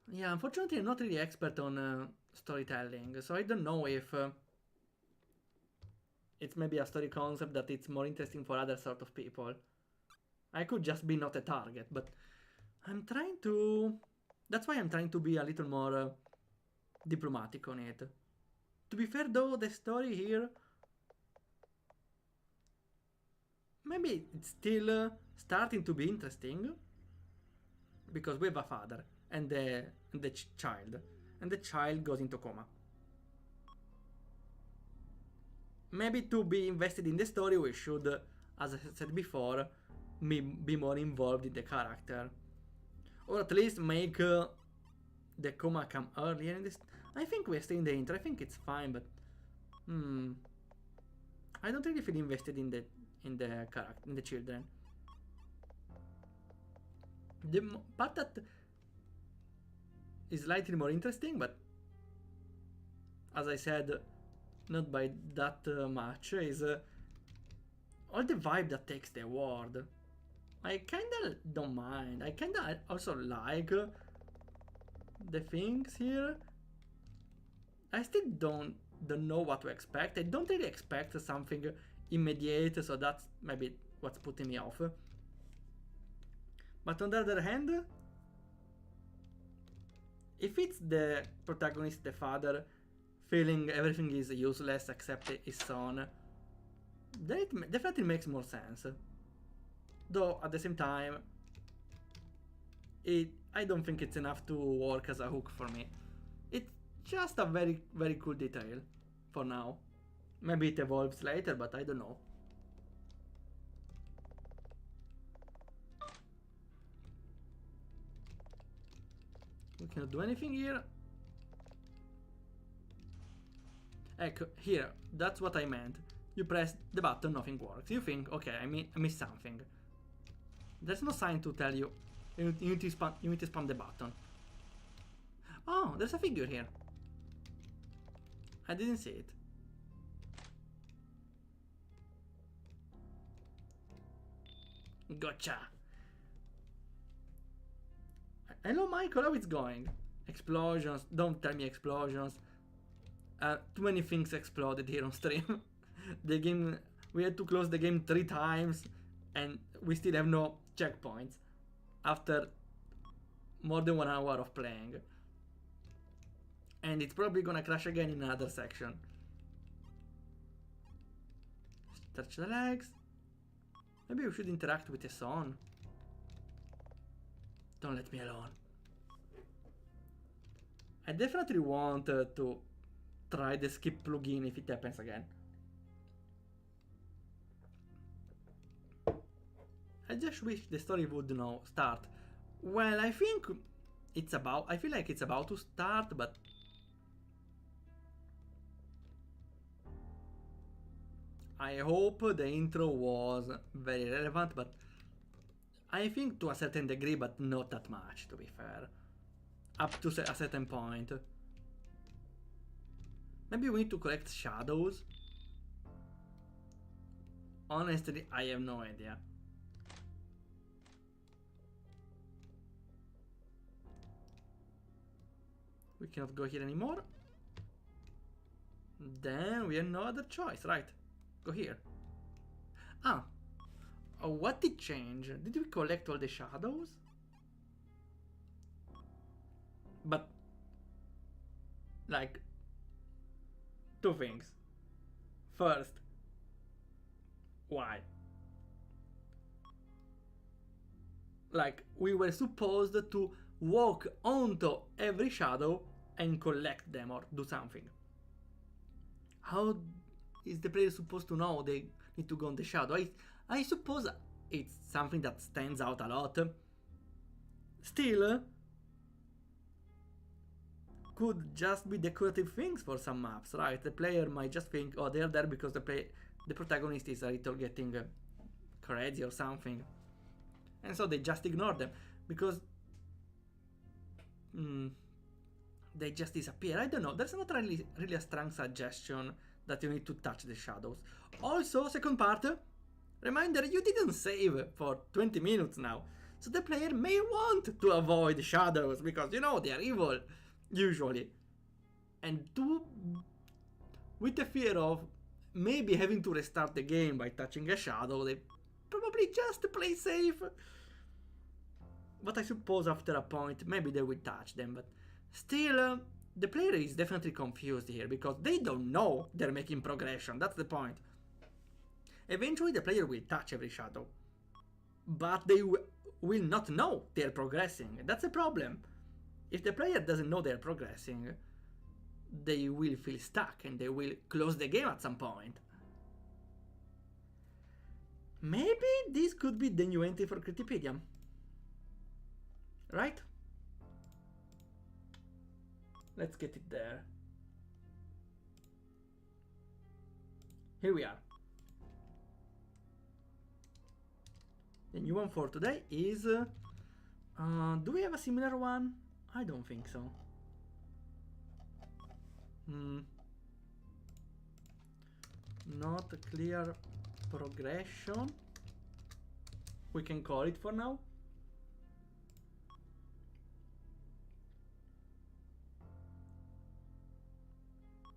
yeah, unfortunately I'm not really expert on storytelling, so I don't know if it's maybe a story concept that it's more interesting for other sort of people. I could just be not a target, but I'm trying to... That's why I'm trying to be a little more diplomatic on it. To be fair though, the story here... Maybe it's still starting to be interesting. Because we have a father and the child. And the child goes into coma. Maybe to be invested in the story we should, as I said before, be more involved in the character. Or at least make the coma come earlier in this. I think we're still in the intro. I think it's fine, but I don't really feel invested in the character, in the children. The part that is slightly more interesting, but as I said, not by that much, is all the vibe that takes the world. I kinda don't mind. I kinda also like the things here. I still don't know what to expect. I don't really expect something immediate, so that's maybe what's putting me off. But on the other hand, if it's the protagonist, the father, feeling everything is useless except his son, then it definitely makes more sense. Though at the same time, I don't think it's enough to work as a hook for me. It's just a very, very cool detail for now. Maybe it evolves later, but I don't know. We cannot do anything here. Ecco, here, that's what I meant. You press the button, nothing works. You think, okay, I missed something. There's no sign to tell you. You need to spam the button. Oh, there's a figure here. I didn't see it. Gotcha. Hello, Michael, how it's going? Explosions. Don't tell me explosions. Too many things exploded here on stream. The game... We had to close the game 3 times, and we still have no checkpoints after more than 1 hour of playing. And it's probably gonna crash again in another section. Stretch the legs. Maybe we should interact with the sun. Don't let me alone. I definitely want to try the skip plugin if it happens again. I just wish the story would start. Well, I think I feel like it's about to start, but I hope the intro was very relevant, but I think to a certain degree, but not that much, to be fair. Up to a certain point. Maybe we need to collect shadows. Honestly, I have no idea. We cannot go here anymore. Then we have no other choice, right? Go here. Ah. Oh, what did change? Did we collect all the shadows? But, like, two things. First, why? Like, we were supposed to walk onto every shadow and collect them or do something. How is the player supposed to know they need to go on the shadow? I suppose it's something that stands out a lot. Still, could just be decorative things for some maps, right? The player might just think, oh, they're there because the protagonist is a little getting crazy or something. And so they just ignore them because they just disappear. I don't know. There's not really a strong suggestion that you need to touch the shadows. Also, second part, reminder, you didn't save for 20 minutes now. So the player may want to avoid shadows because, you know, they are evil, usually. And with the fear of maybe having to restart the game by touching a shadow, they probably just play safe. But I suppose after a point, maybe they will touch them, but still, the player is definitely confused here because they don't know they're making progression. That's the point. Eventually, the player will touch every shadow, but they will not know they're progressing. That's a problem. If the player doesn't know they're progressing, they will feel stuck and they will close the game at some point. Maybe this could be the new entry for Critipedia. Right? Let's get it there. Here we are. The new one for today is... do we have a similar one? I don't think so. Not a clear progression. We can call it for now.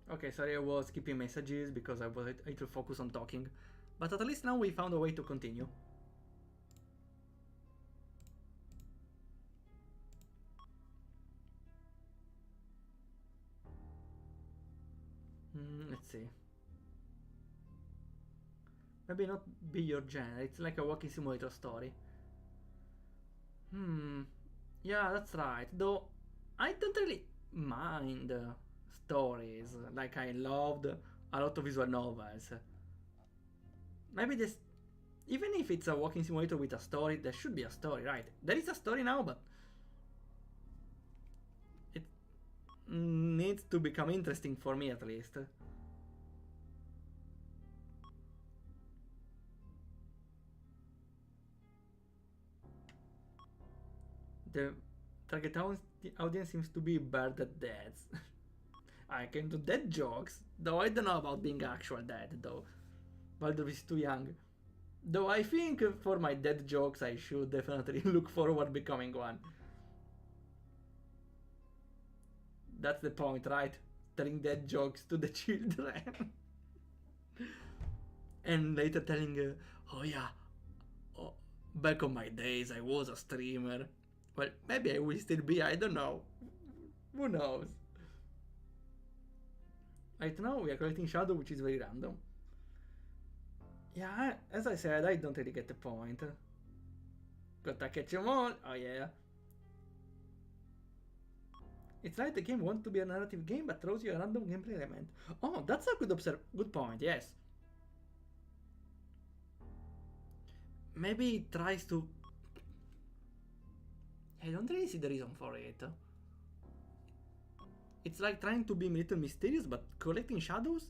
Okay, sorry, I was skipping messages because I was a little focused on talking. But at least now we found a way to continue. Let's see. Maybe not be your genre, it's like a walking simulator story. Yeah, that's right. Though, I don't really mind stories, like I loved a lot of visual novels. Maybe this, even if it's a walking simulator with a story, there should be a story, right? There is a story now, but it needs to become interesting for me at least. The target audience seems to be bad at dads. I can do dad jokes, though I don't know about being actual dad, though. Waldorf is too young. Though I think for my dad jokes I should definitely look forward becoming one. That's the point, right? Telling dad jokes to the children. And later telling, oh yeah, oh, Back on my days, I was a streamer. Well, maybe I will still be, I don't know. Who knows? Right now we are collecting shadow, which is very random. Yeah, as I said, I don't really get the point. Gotta catch them all, oh yeah. It's like the game wants to be a narrative game but throws you a random gameplay element. Oh, that's a good point, yes. Maybe it tries to... I don't really see the reason for it. It's like trying to be a little mysterious, but collecting shadows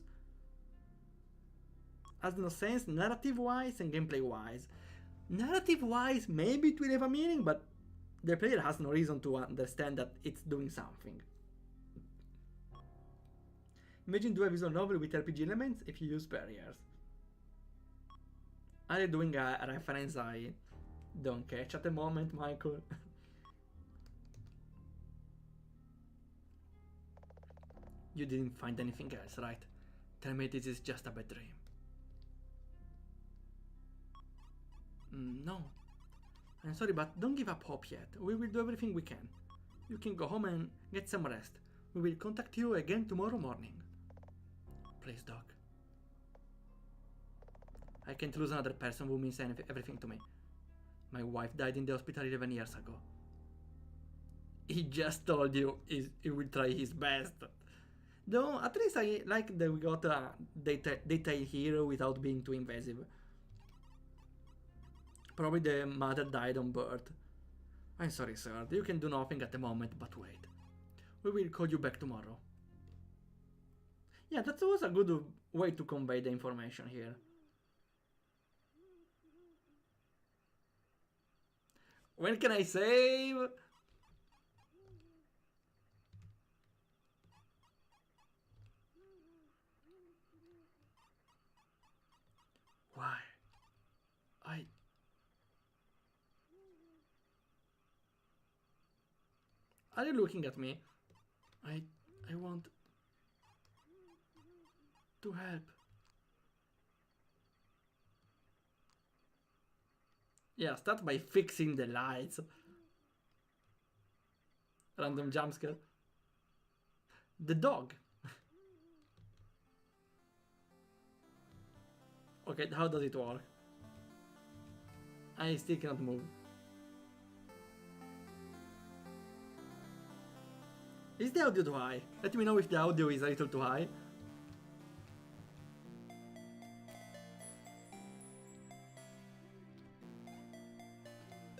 has no sense narrative-wise and gameplay-wise. Narrative-wise, maybe it will have a meaning, but the player has no reason to understand that it's doing something. Imagine do a visual novel with RPG elements if you use barriers. Are you doing a reference I don't catch at the moment, Michael? You didn't find anything else, right? Tell me this is just a bad dream. No. I'm sorry, but don't give up hope yet. We will do everything we can. You can go home and get some rest. We will contact you again tomorrow morning. Please, Doc. I can't lose another person who means everything to me. My wife died in the hospital 11 years ago. He just told you he will try his best. Though, at least I like that we got a detailed hero without being too invasive. Probably the mother died on birth. I'm sorry, sir. You can do nothing at the moment, but wait. We will call you back tomorrow. Yeah, that was a good way to convey the information here. When can I save? Why? Are you looking at me? I want to help. Yeah, start by fixing the lights. Random jumpscare. The dog. Okay, how does it work? I still cannot move. Is the audio too high? Let me know if the audio is a little too high.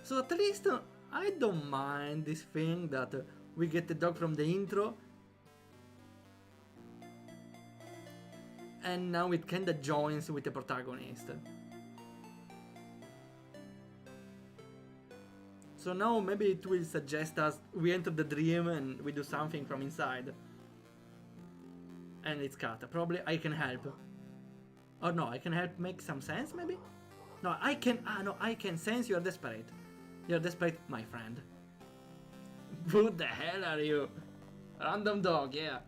So at least I don't mind this thing that we get the dog from the intro. And now it kinda joins with the protagonist. So now maybe it will suggest us we enter the dream and we do something from inside. And it's cut. Probably I can help. Or no, I can help make some sense maybe? No, I can sense you're desperate. You're desperate, my friend. Who the hell are you? Random dog, yeah.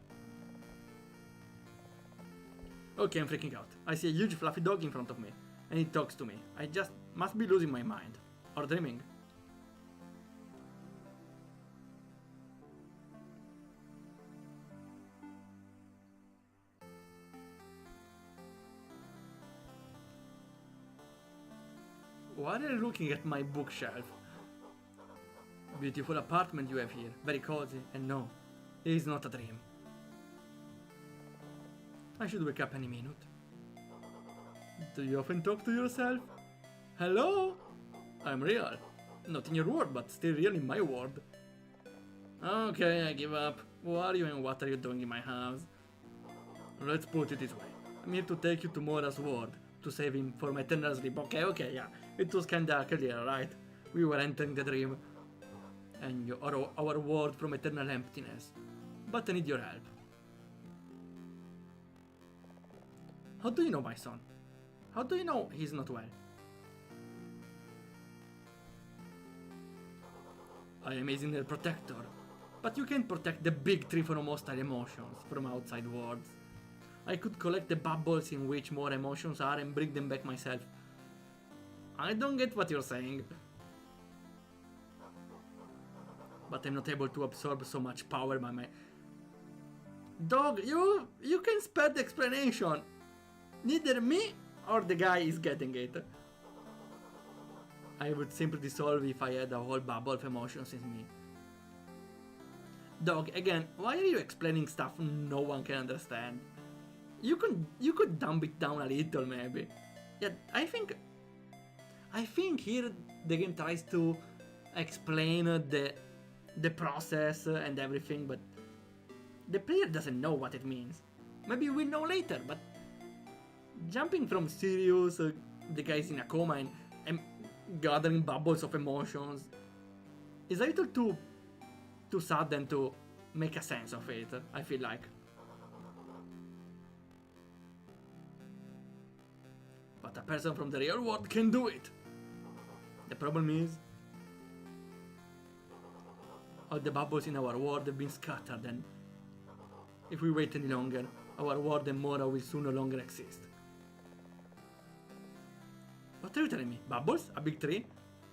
Okay, I'm freaking out. I see a huge fluffy dog in front of me. And it talks to me. I just must be losing my mind. Or dreaming. Why are you looking at my bookshelf? Beautiful apartment you have here, very cozy, and no, it is not a dream. I should wake up any minute. Do you often talk to yourself? Hello? I'm real. Not in your world, but still real in my world. Okay, I give up. Who are you and what are you doing in my house? Let's put it this way. I'm here to take you to Mora's world, to save him from eternal sleep. Okay, yeah. It was kinda clear, right? We were entering the dream. And our world from eternal emptiness. But I need your help. How do you know my son? How do you know he's not well? I am Amazing Protector. But you can't protect the big tree from hostile emotions from outside worlds. I could collect the bubbles in which more emotions are and bring them back myself. I don't get what you're saying. But I'm not able to absorb so much power by my... Dog, you can spare the explanation. Neither me or the guy is getting it. I would simply dissolve if I had a whole bubble of emotions in me. Dog, again, why are you explaining stuff no one can understand? You could dumb it down a little, maybe. Yeah, I think here the game tries to explain the process and everything, but the player doesn't know what it means. Maybe we'll know later, but jumping from serious, the guy's in a coma and gathering bubbles of emotions is a little too sudden to make a sense of it, I feel like. But a person from the real world can do it. The problem is, all the bubbles in our world have been scattered, and if we wait any longer, our world and Mora will soon no longer exist. What are you telling me? Bubbles? A big tree?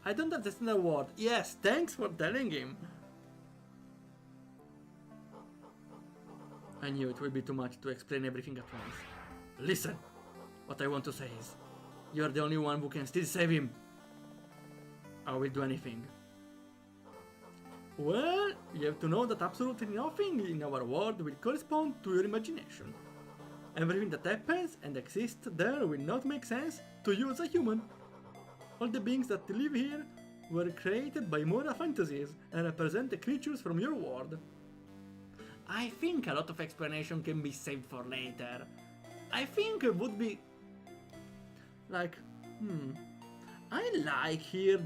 I don't understand the word. Yes, thanks for telling him. I knew it would be too much to explain everything at once. Listen, what I want to say is, you're the only one who can still save him. I will do anything. Well, you have to know that absolutely nothing in our world will correspond to your imagination. Everything that happens and exists there will not make sense to you as a human. All the beings that live here were created by Mora fantasies and represent the creatures from your world. I think a lot of explanation can be saved for later. I think it would be... like... I like here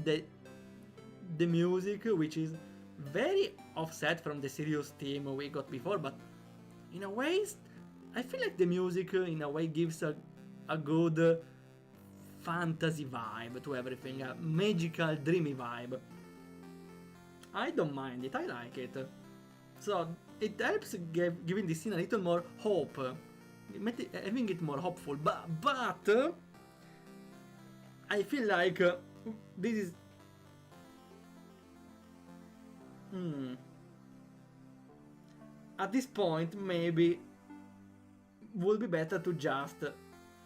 the music, which is very offset from the serious theme we got before, but in a way, I feel like the music in a way gives a good fantasy vibe to everything, a magical, dreamy vibe. I don't mind it, I like it. So it helps giving this scene a little more hope, having it more hopeful, but I feel like this is... At this point, maybe would be better to just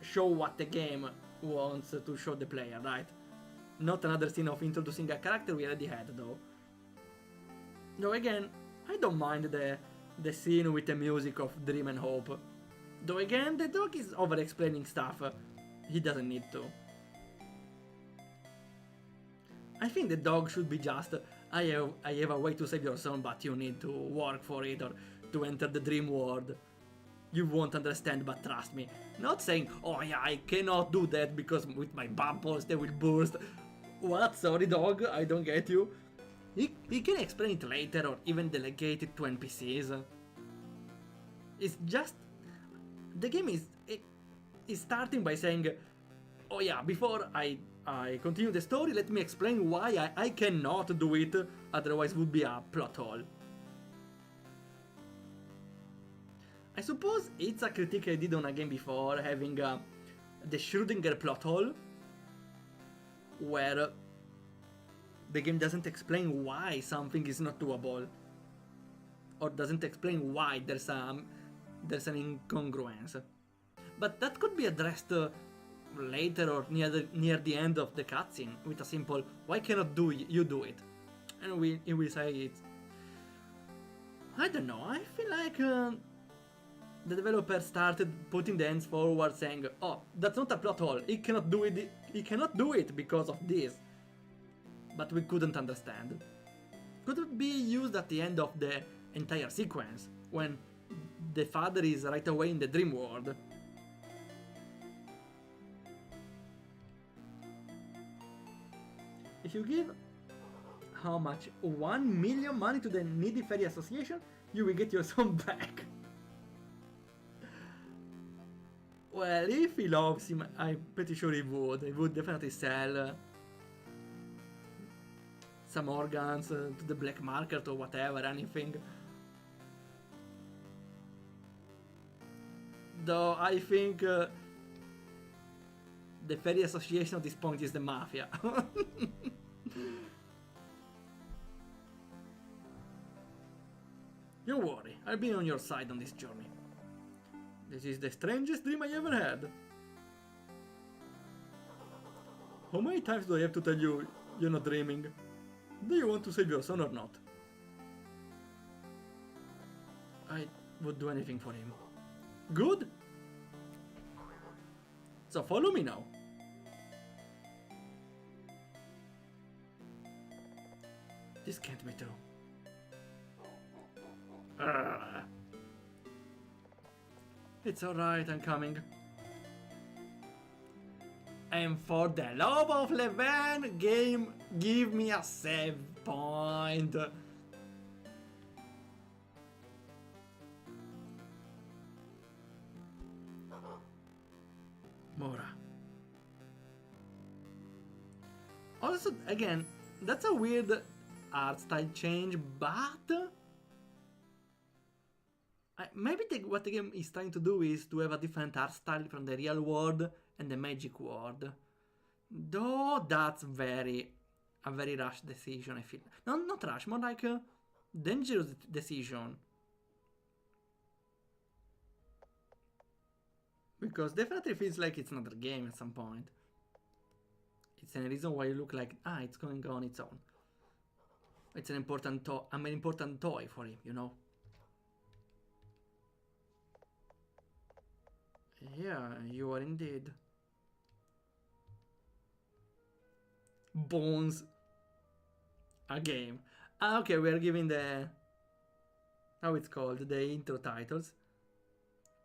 show what the game wants to show the player, right? Not another scene of introducing a character we already had, though. Though again, I don't mind the scene with the music of Dream and Hope. Though again, the dog is over-explaining stuff he doesn't need to. I think the dog should be just, I have a way to save your son, but you need to work for it or to enter the dream world. You won't understand, but trust me. Not saying, oh yeah, I cannot do that because with my bubbles they will burst. What? Sorry dog, I don't get you. He can explain it later or even delegate it to NPCs. It's just... the game is starting by saying, oh yeah, before I continue the story, let me explain why I cannot do it, otherwise would be a plot hole. I suppose it's a critique I did on a game before, having the Schrödinger plot hole, where the game doesn't explain why something is not doable, or doesn't explain why there's an incongruence. But that could be addressed later or near the end of the cutscene with a simple "why cannot you do it?" and we say it. I don't know. I feel like the developer started putting the hands forward, saying, "Oh, that's not a plot hole. He cannot do it. He cannot do it because of this." But we couldn't understand. Could it be used at the end of the entire sequence when the father is right away in the dream world? If you give how much? 1 million money to the Needy Fairy Association, you will get your son back. Well, if he loves him, I'm pretty sure he would. He would definitely sell some organs to the black market or whatever, anything. Though I think the very association at this point is the mafia. Don't worry, I'll be on your side on this journey. This is the strangest dream I ever had. How many times do I have to tell you you're not dreaming? Do you want to save your son or not? I would do anything for him. Good! So follow me now. This can't be true. It's alright, I'm coming. And for the love of Leven, game, give me a save point. Mora. Also, again, that's a weird art style change, but maybe what the game is trying to do is to have a different art style from the real world and the magic world. Though that's a very rash decision, I feel. No, not rash, more like a dangerous decision. Because definitely feels like it's another game at some point. It's a reason why you look like, it's going on its own. It's an important toy. I'm an important toy for him, you know. Yeah, you are indeed. Bones. A game. Okay, we are giving the... how it's called? The intro titles.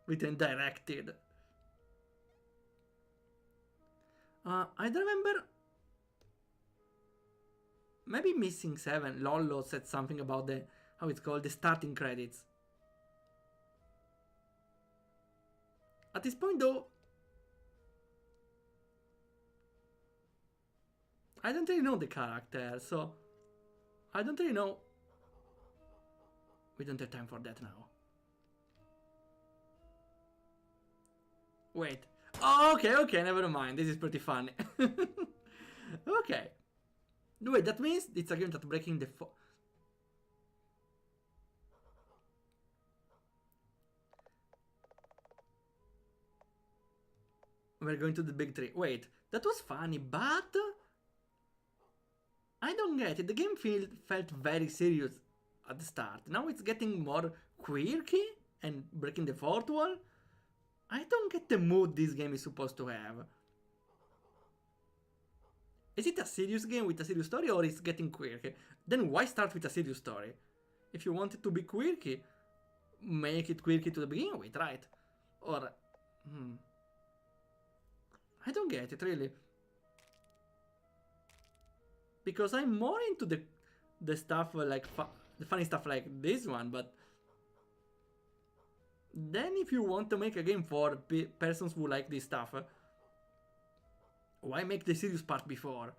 Written directed. I don't remember. Maybe Missing 7. Lollo said something about the... how it's called? The starting credits. At this point though, I don't really know the character, so I don't really know. We don't have time for that now. Wait. Oh, okay, never mind. This is pretty funny. Okay. Wait, that means it's a game that's breaking the we're going to the big tree. Wait, that was funny, but I don't get it. The game felt very serious at the start. Now it's getting more quirky and breaking the fourth wall. I don't get the mood this game is supposed to have. Is it a serious game with a serious story, or is it getting quirky? Then why start with a serious story? If you want it to be quirky, make it quirky to the beginning with, right? Or... I don't get it, really. Because I'm more into the stuff like the funny stuff like this one, but then if you want to make a game for persons who like this stuff, why make the serious part before?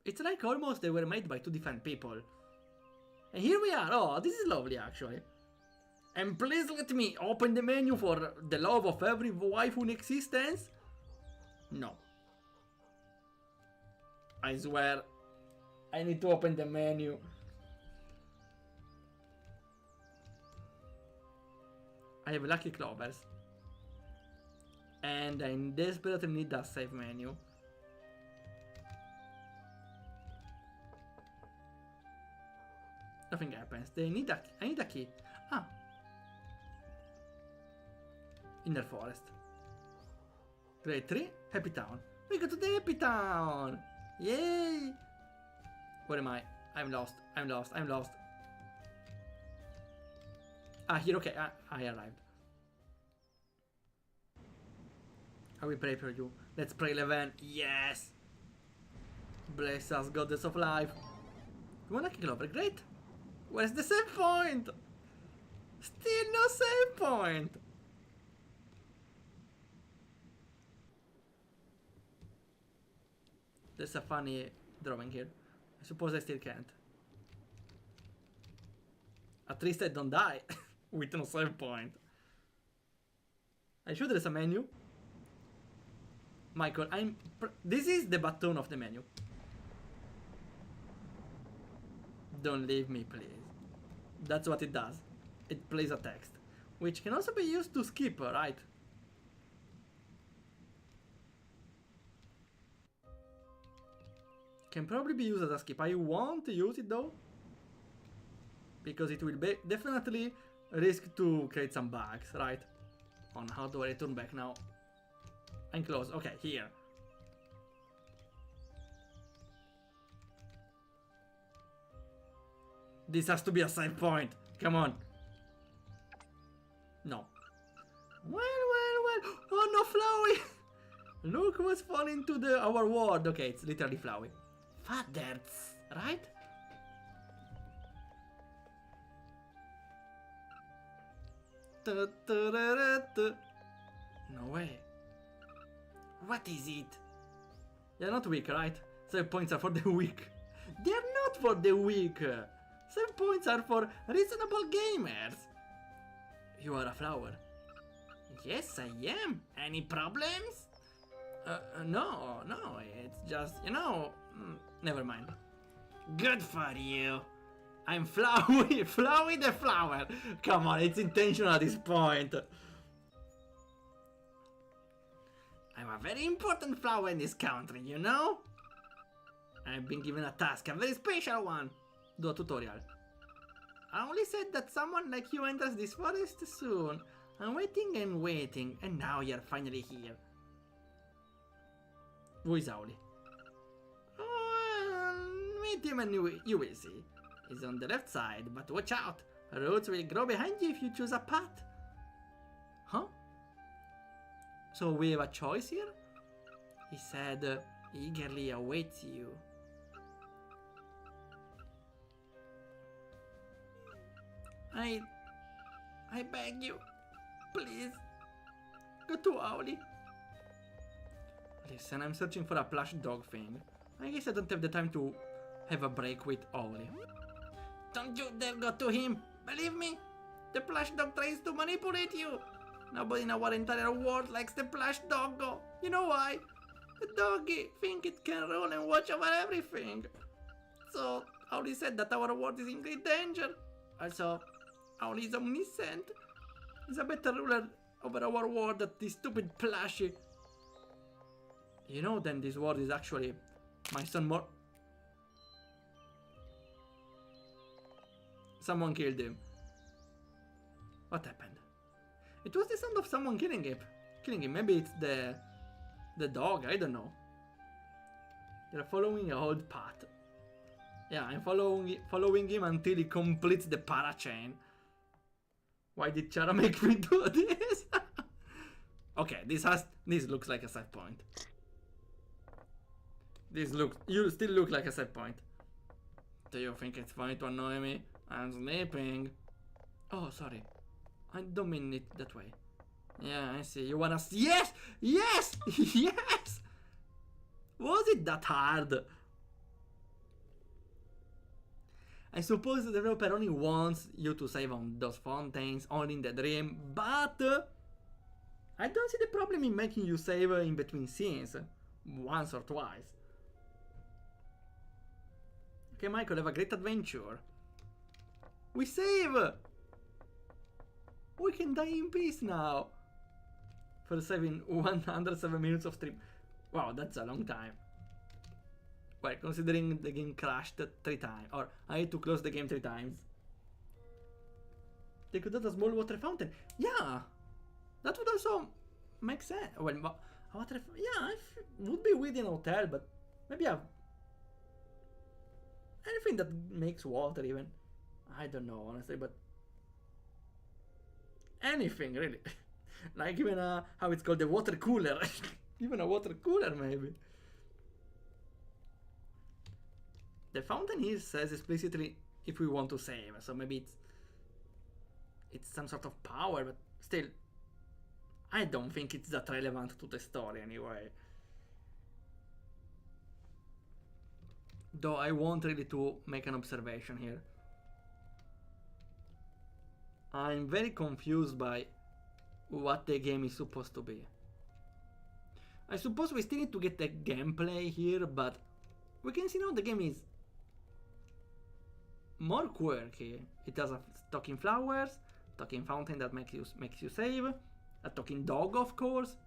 It's like almost they were made by two different people. And here we are. Oh, this is lovely actually. And please let me open the menu for the love of every waifu in existence. No. I swear. I need to open the menu. I have lucky clovers. And I desperately need that save menu. Nothing happens. I need a key. Ah. Inner forest. Grade 3, Happy Town. We go to the Happy Town! Yay! Where am I? I'm lost. Ah, here, okay. I arrived. I will pray for you. Let's pray, Leven. Yes! Bless us, goddess of life. You want a clover? Great! Where's the save point? Still no save point! There's a funny drawing here. I suppose I still can't. At least I don't die with no save point. I sure there's a menu. Michael, this is the button of the menu. Don't leave me, please. That's what it does. It plays a text, which can also be used to skip, right? Can probably be used as a skip. I won't use it though, because it will be definitely risk to create some bugs, right? On how do I return back now? I'm close. Okay, here. This has to be a save point. Come on. No. Well. Oh no, Flowey! Look what's falling to our world. Okay, it's literally Flowey. Fathers, right? No way. What is it? You're not weak, right? 7 points are for the weak. They're not for the weak. 7 points are for reasonable gamers. You are a flower. Yes, I am. Any problems? No, it's just, never mind. Good for you. I'm Flowey, Flowey the flower. Come on, it's intentional at this point. I'm a very important flower in this country, you know? I've been given a task, a very special one. Do a tutorial. I only said that someone like you enters this forest soon. I'm waiting, and now you're finally here. Who is Auli? Meet him and you will see. He's on the left side, but watch out. Roots will grow behind you if you choose a path. Huh? So we have a choice here? He said, eagerly awaits you. I beg you, please, go to Auli. Listen, I'm searching for a plush dog thing. I guess I don't have the time to have a break with Auli. Don't you dare go to him, believe me. The plush dog tries to manipulate you. Nobody in our entire world likes the plush doggo. You know why? The doggy think it can rule and watch over everything. So, Auli said that our world is in great danger. Also, Auli is omniscient. He's a better ruler over our world than this stupid plushie. You know, then this world is actually my son more. Someone killed him. What happened? It was the sound of someone killing him. Maybe it's the dog, I don't know. You're following a old path. Yeah, I'm following him until he completes the parachain. Why did Chara make me do this? Okay, this looks like a save point. You still look like a save point. Do you think it's funny to annoy me? I'm sleeping. Oh, sorry. I don't mean it that way. Yeah, I see. You wanna... Yes! Yes! Yes! Was it that hard? I suppose the developer only wants you to save on those fountains, only in the dream, but... I don't see the problem in making you save in between scenes. Once or twice. Okay, Michael, have a great adventure. We save! We can die in peace now. For saving 107 minutes of stream. Wow, that's a long time. Well, considering the game crashed 3 times. Or I had to close the game 3 times. They could add a small water fountain. Yeah! That would also make sense. Well, a water... Yeah, it would be within a hotel, but maybe a... anything that makes water even. I don't know, honestly, but... anything, really. Like even how it's called, the water cooler. Even a water cooler, maybe. The fountain here says explicitly if we want to save, so maybe it's some sort of power, but still, I don't think it's that relevant to the story anyway. Though I want really to make an observation here. I'm very confused by what the game is supposed to be. I suppose we still need to get the gameplay here, but we can see now the game is more quirky. It has a talking flowers, talking fountain that makes you save, a talking dog, of course.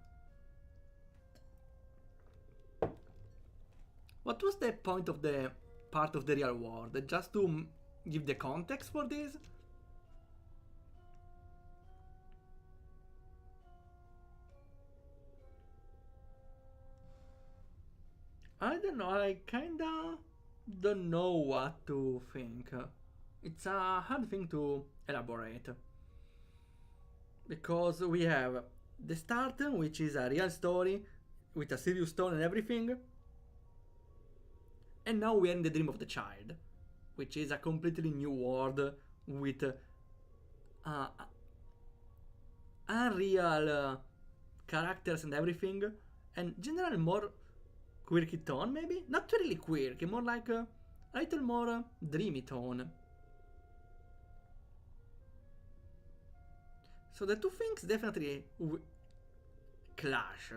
What was the point of the part of the real world? Just to give the context for this? I don't know, I kinda don't know what to think. It's a hard thing to elaborate. Because we have the start, which is a real story, with a serious tone and everything. And now we are in the dream of the child, which is a completely new world with unreal characters and everything, and generally more quirky tone, maybe? Not really quirky, more like a little more dreamy tone. So the two things definitely clash.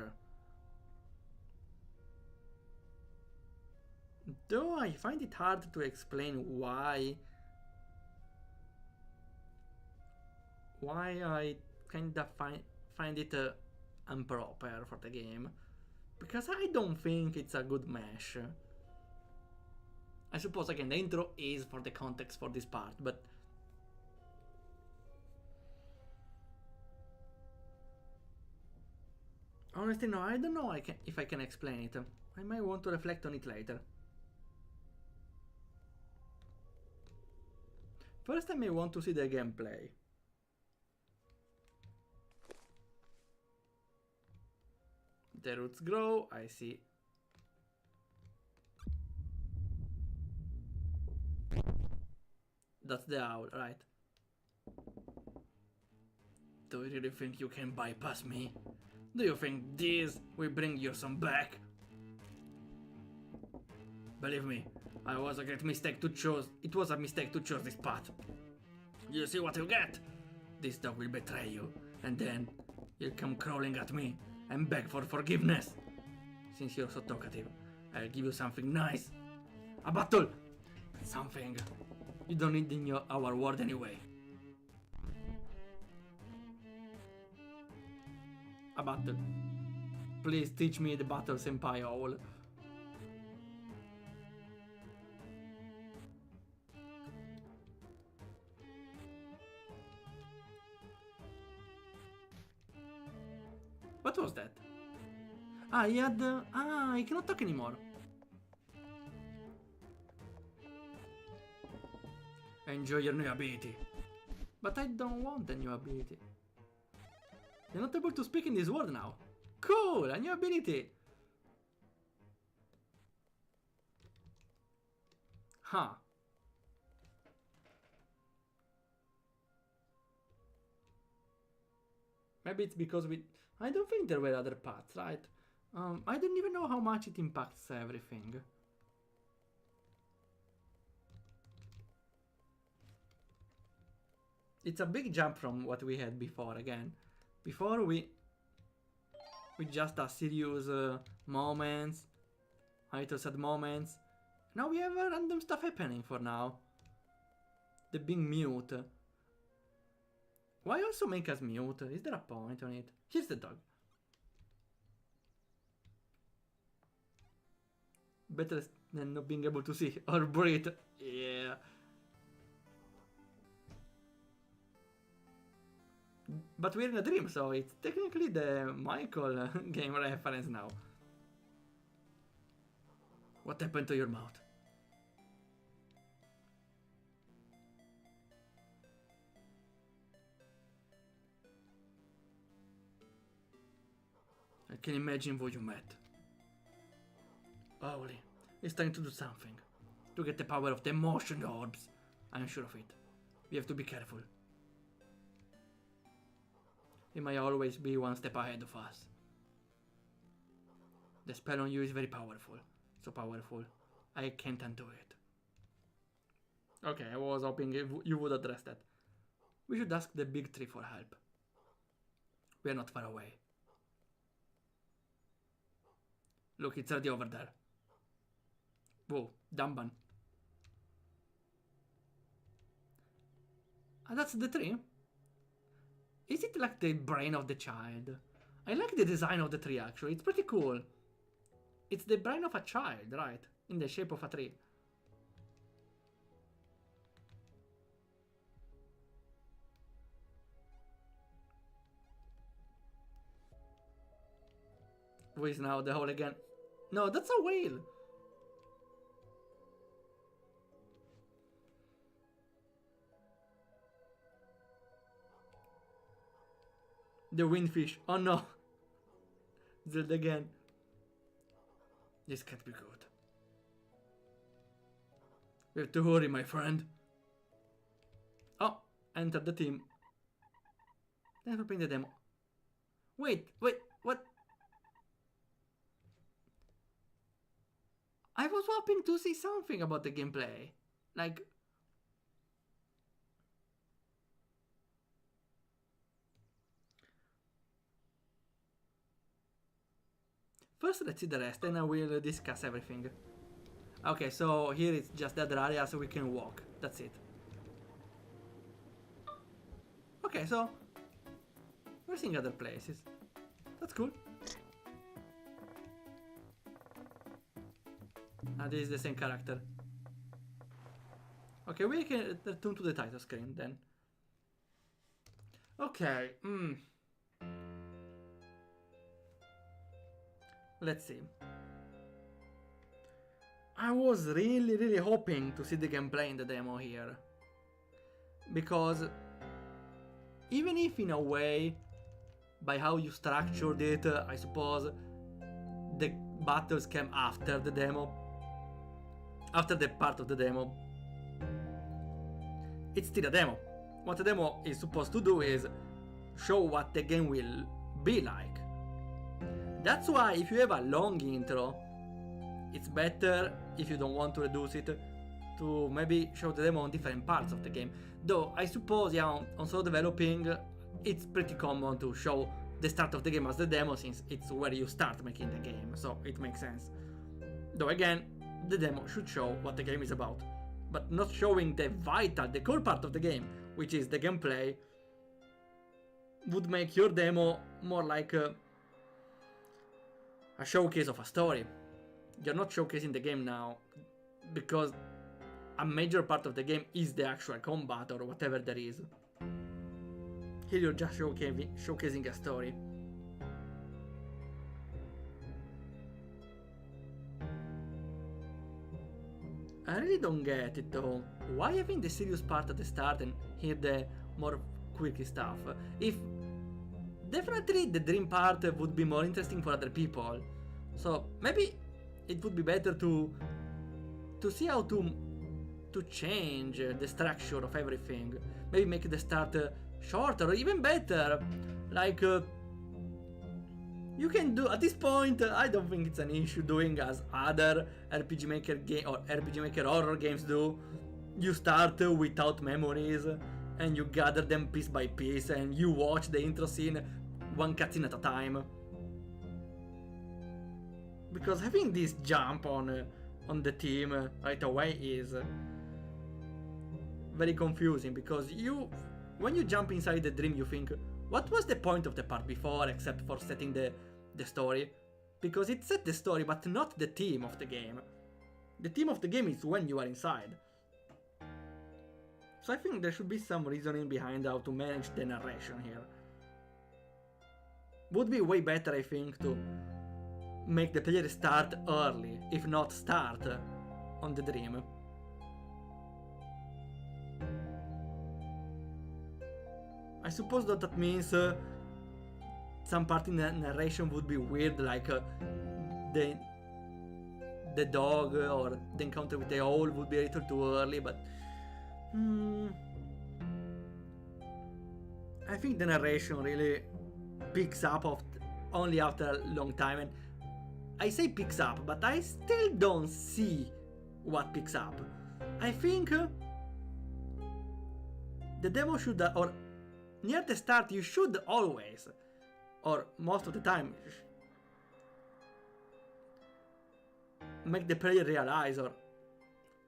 Though I find it hard to explain why I kinda find it improper for the game. Because I don't think it's a good mesh. I suppose again the intro is for the context for this part, but honestly no, I don't know if I can explain it. I might want to reflect on it later. First I may want to see the gameplay. The roots grow, I see. That's the owl, right? Do you really think you can bypass me? Do you think this will bring your son back? Believe me, it was a mistake to choose this path. You see what you get? This dog will betray you, and then you'll come crawling at me and beg for forgiveness. Since you're so talkative, I'll give you something nice. A battle! Something you don't need in our world anyway. A battle. Please teach me the battle, Senpai Owl. What was that? He had... he cannot talk anymore. Enjoy your new ability. But I don't want a new ability. You're not able to speak in this world now. Cool, a new ability. Huh. Maybe it's because I don't think there were other paths, right? I don't even know how much it impacts everything. It's a big jump from what we had before again. Before we just had serious moments, little sad moments. Now we have random stuff happening for now. The being mute. Why also make us mute? Is there a point on it? Here's the dog. Better than not being able to see or breathe. Yeah. But we're in a dream, so it's technically the Michael game reference now. What happened to your mouth? I can imagine what you met. Holy, it's time to do something. To get the power of the emotion orbs. I'm sure of it. We have to be careful. He might always be one step ahead of us. The spell on you is very powerful. So powerful. I can't undo it. Okay, I was hoping you would address that. We should ask the big tree for help. We are not far away. Look, it's already over there. Whoa, Damban. Ah, that's the tree? Is it like the brain of the child? I like the design of the tree, actually. It's pretty cool. It's the brain of a child, right? In the shape of a tree. Who is now the hole again? No, that's a whale. The windfish. Oh no. Zelda again. This can't be good. We have to hurry, my friend. Oh, enter the team. Thanks for playing the demo. Wait, what? I was hoping to see something about the gameplay. Like... First, let's see the rest, and I will discuss everything. Okay, so here it's just the other area, so we can walk. That's it. Okay, so... we're seeing other places. That's cool. Ah, this is the same character. Okay, we can return to the title screen then. Okay, let's see. I was really hoping to see the gameplay in the demo here. Because even if in a way, by how you structured it, I suppose the battles came after the demo. After the part of the demo. It's still a demo. What the demo is supposed to do is show what the game will be like. That's why if you have a long intro, it's better, if you don't want to reduce it, to maybe show the demo on different parts of the game. Though I suppose, yeah, on solo developing, it's pretty common to show the start of the game as the demo, since it's where you start making the game, so it makes sense. Though again, the demo should show what the game is about, but not showing the core part of the game, which is the gameplay, would make your demo more like a showcase of a story. You're not showcasing the game now, because a major part of the game is the actual combat or whatever there is. Here you're just showcasing a story. I really don't get it though. Why having the serious part at the start and here the more quirky stuff? If definitely the dream part would be more interesting for other people. So maybe it would be better to see how to change the structure of everything. Maybe make the start shorter, or even better. Like you can do at this point. I don't think it's an issue doing as other RPG Maker game or RPG Maker horror games do. You start without memories and you gather them piece by piece, and you watch the intro scene one cutscene at a time. Because having this jump on the team right away is very confusing, because when you jump inside the dream you think, what was the point of the part before except for setting the story? Because it set the story but not the theme of the game. The theme of the game is when you are inside. So I think there should be some reasoning behind how to manage the narration here. Would be way better, I think, to make the player start early, if not start on the dream. I suppose that means some part in the narration would be weird, like the dog or the encounter with the owl would be a little too early, but I think the narration really picks up only after a long time, and I say picks up, but I still don't see what picks up. I think the demo should, or near the start, you should always or most of the time, make the player realize or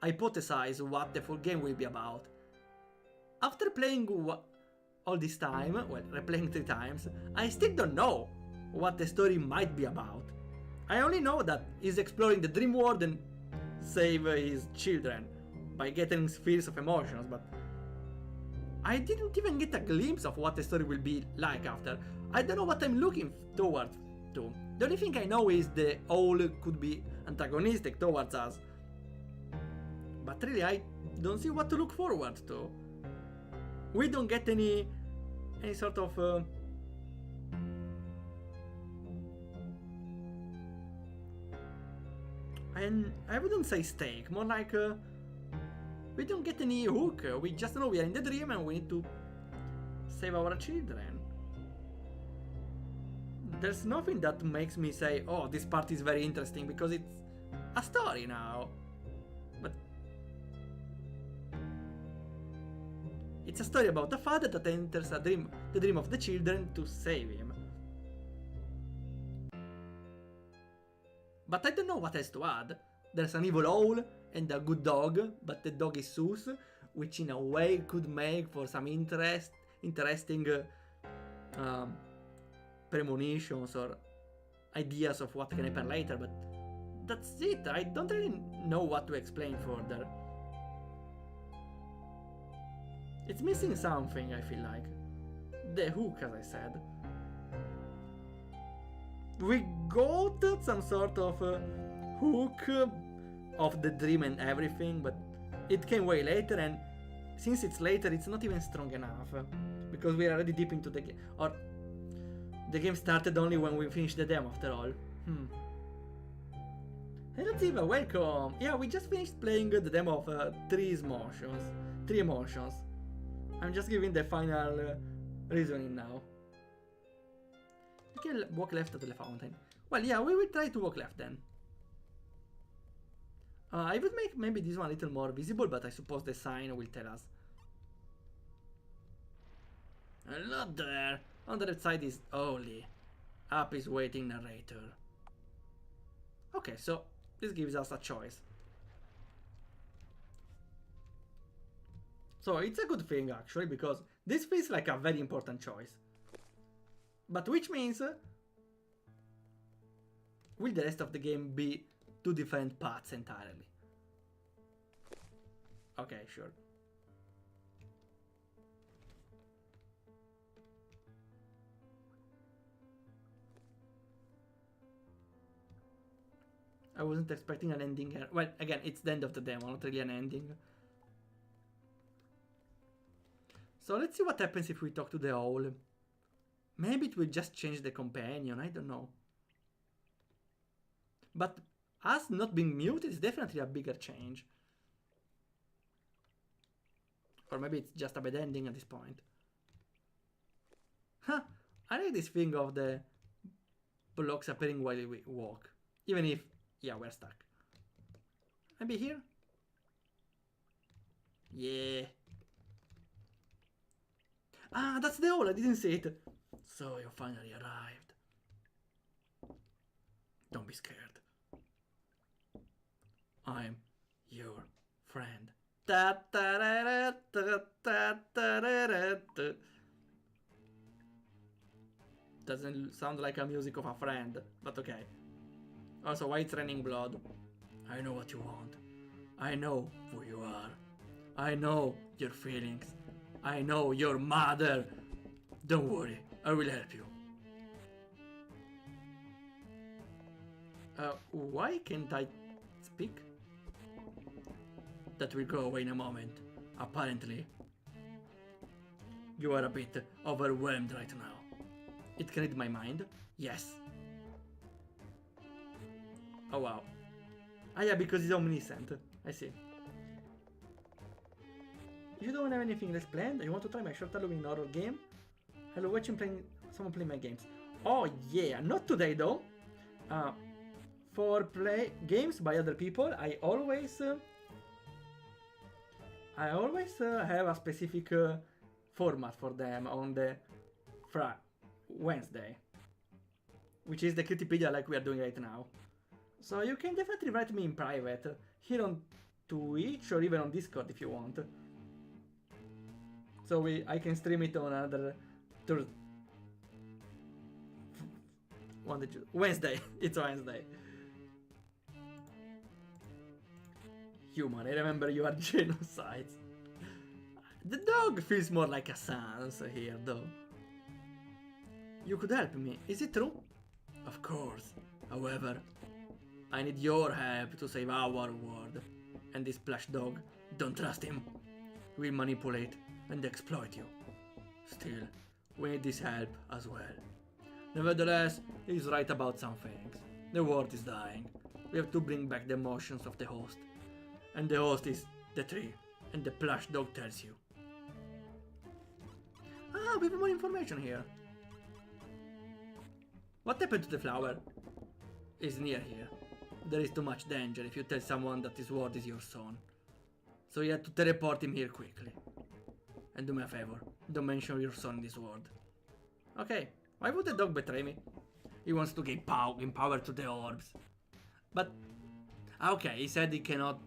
hypothesize what the full game will be about. After playing all this time, well, replaying 3 times, I still don't know what the story might be about. I only know that he's exploring the dream world and save his children by getting spheres of emotions, but I didn't even get a glimpse of what the story will be like after. I don't know what I'm looking towards to. The only thing I know is the owl could be antagonistic towards us. But really, I don't see what to look forward to. We don't get any sort of and I wouldn't say stake, more like we don't get any hook. We just know we are in the dream and we need to save our children. There's nothing that makes me say, oh, this part is very interesting, because it's a story now. But it's a story about a father that enters the dream of the children to save him. But I don't know what else to add. There's an evil owl and a good dog, but the dog is sus, which in a way could make for some interesting premonitions or ideas of what can happen later, but that's it. I don't really know what to explain further. It's missing something, I feel like. The hook, as I said. We got some sort of hook of the dream and everything, but it came way later, and since it's later, it's not even strong enough, because we're already deep into the game, or the game started only when we finished the demo after all. Hello Tiva, welcome! Yeah, we just finished playing the demo of TreeEmotion. I'm just giving the final reasoning now. You can walk left at the fountain. Well, yeah, we will try to walk left then. I would make maybe this one a little more visible, but I suppose the sign will tell us. Hello there! On the left side is Oli. Up is waiting narrator. Okay, so this gives us a choice. So it's a good thing actually, because this feels like a very important choice. But which means, will the rest of the game be 2 different paths entirely? Okay, sure. I wasn't expecting an ending here. Well, again, it's the end of the demo, not really an ending. So let's see what happens if we talk to the owl. Maybe it will just change the companion, I don't know. But us not being muted is definitely a bigger change. Or maybe it's just a bad ending at this point. Huh, I like this thing of the blocks appearing while we walk. Even if, yeah, we're stuck. Maybe here? Yeah. Ah, that's the owl, I didn't see it. So you finally arrived. Don't be scared. I'm your friend. Doesn't sound like a music of a friend, but okay. Also, why it's raining blood? I know what you want. I know who you are. I know your feelings. I know your mother. Don't worry, I will help you. Why can't I speak? That will go away in a moment. Apparently, you are a bit overwhelmed right now. It can read my mind? Yes. Oh wow. Ah yeah, because it's omniscient. I see. You don't have anything less planned? You want to try my short Halloween horror game? I love watching someone play my games. Oh yeah, not today though. For play games by other people, I always have a specific format for them on the Wednesday. which is the Critipedia like we are doing right now. So you can definitely write me in private, here on Twitch or even on Discord if you want. So I can stream it on another Wednesday. It's Wednesday. Human, I remember you are genocides. The dog feels more like a sans here, though. You could help me, is it true? Of course. However, I need your help to save our world. And this plush dog, don't trust him. Will manipulate and exploit you. Still, we need this help as well. Nevertheless, he's right about some things. The world is dying. We have to bring back the emotions of the host. And the host is the tree, and the plush dog tells you. Ah, we have more information here. What happened to the flower? Is near here. There is too much danger if you tell someone that this ward is your son. So you have to teleport him here quickly. And do me a favor, don't mention your son in this ward. Okay, why would the dog betray me? He wants to give power to the orbs. But, okay, he said he cannot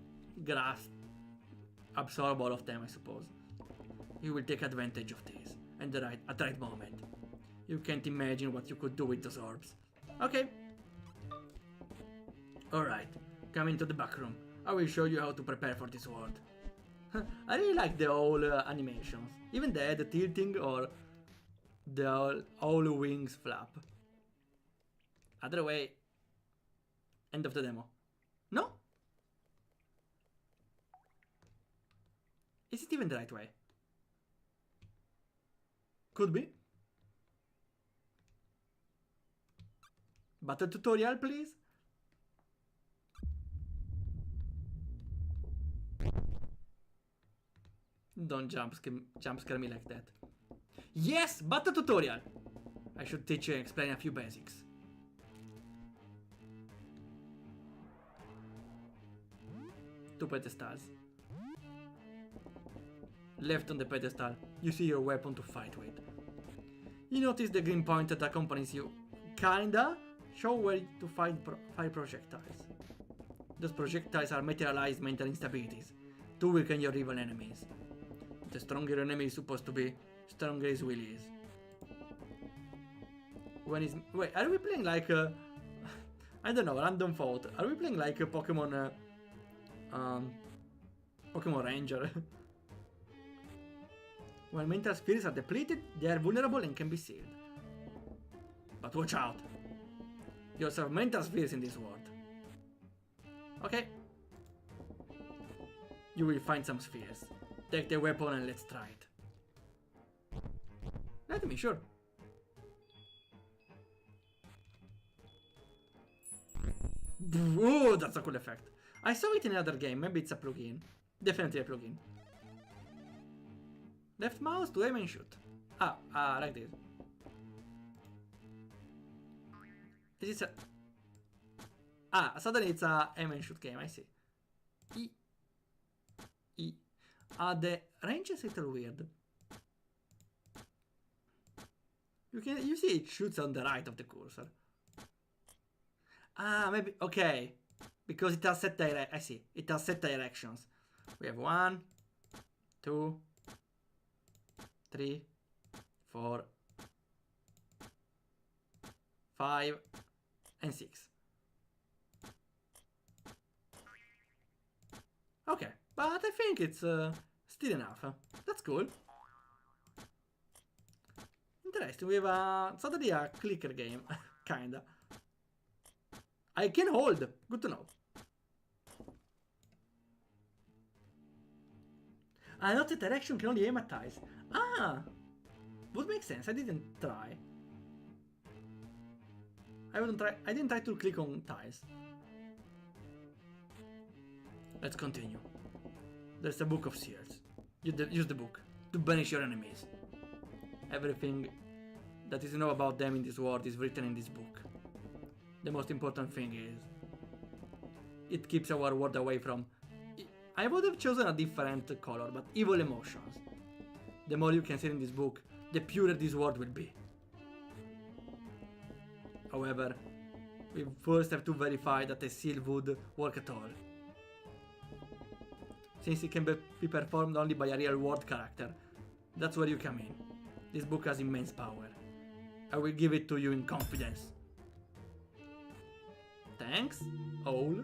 absorb all of them, I suppose. He will take advantage of this, and at the right moment. You can't imagine what you could do with those orbs. Okay. Alright, come into the back room. I will show you how to prepare for this world. I really like the whole animations. Even the head tilting or the all wings flap. Other way. End of the demo. No? Is it even the right way? Could be. But a tutorial, please? Don't jump scare me like that. Yes, but a tutorial! I should teach you and explain a few basics. Two pedestals. Left on the pedestal, you see your weapon to fight with. You notice the green point that accompanies you. Kinda show where to find fire projectiles. Those projectiles are materialized mental instabilities to weaken your evil enemies. The stronger enemy is supposed to be, stronger his will is. Wait, are we playing like a... I don't know, random thought. Are we playing like a Pokemon... Pokemon Ranger? When mental spirits are depleted, they are vulnerable and can be sealed. But watch out! You also have mental spirits in this world. Okay. You will find some spheres. Take the weapon and let's try it. Let me, sure. Oh, that's a cool effect. I saw it in another game, maybe it's a plugin. Definitely a plugin. Left mouse to aim and shoot. Like this. Is this a... suddenly it's a aim and shoot game, I see. The range is a little weird. You see it shoots on the right of the cursor. Maybe, okay. Because it has set I see. It has set directions. We have 1, 2, 3, 4, 5, and 6. Okay, but I think it's still enough. That's cool. Interesting, we have suddenly a clicker game, kinda. I can hold, good to know. Not the direction, can only aim at tiles. Would make sense, I didn't try. I didn't try to click on tiles. Let's continue. There's a book of seers. Use the book to banish your enemies. Everything that is know about them in this world is written in this book. The most important thing is it keeps our world away from... I would have chosen a different color, but evil emotions. The more you can see in this book, the purer this world will be. However, we first have to verify that the seal would work at all. Since it can be performed only by a real world character, that's where you come in. This book has immense power. I will give it to you in confidence. Thanks, Owl.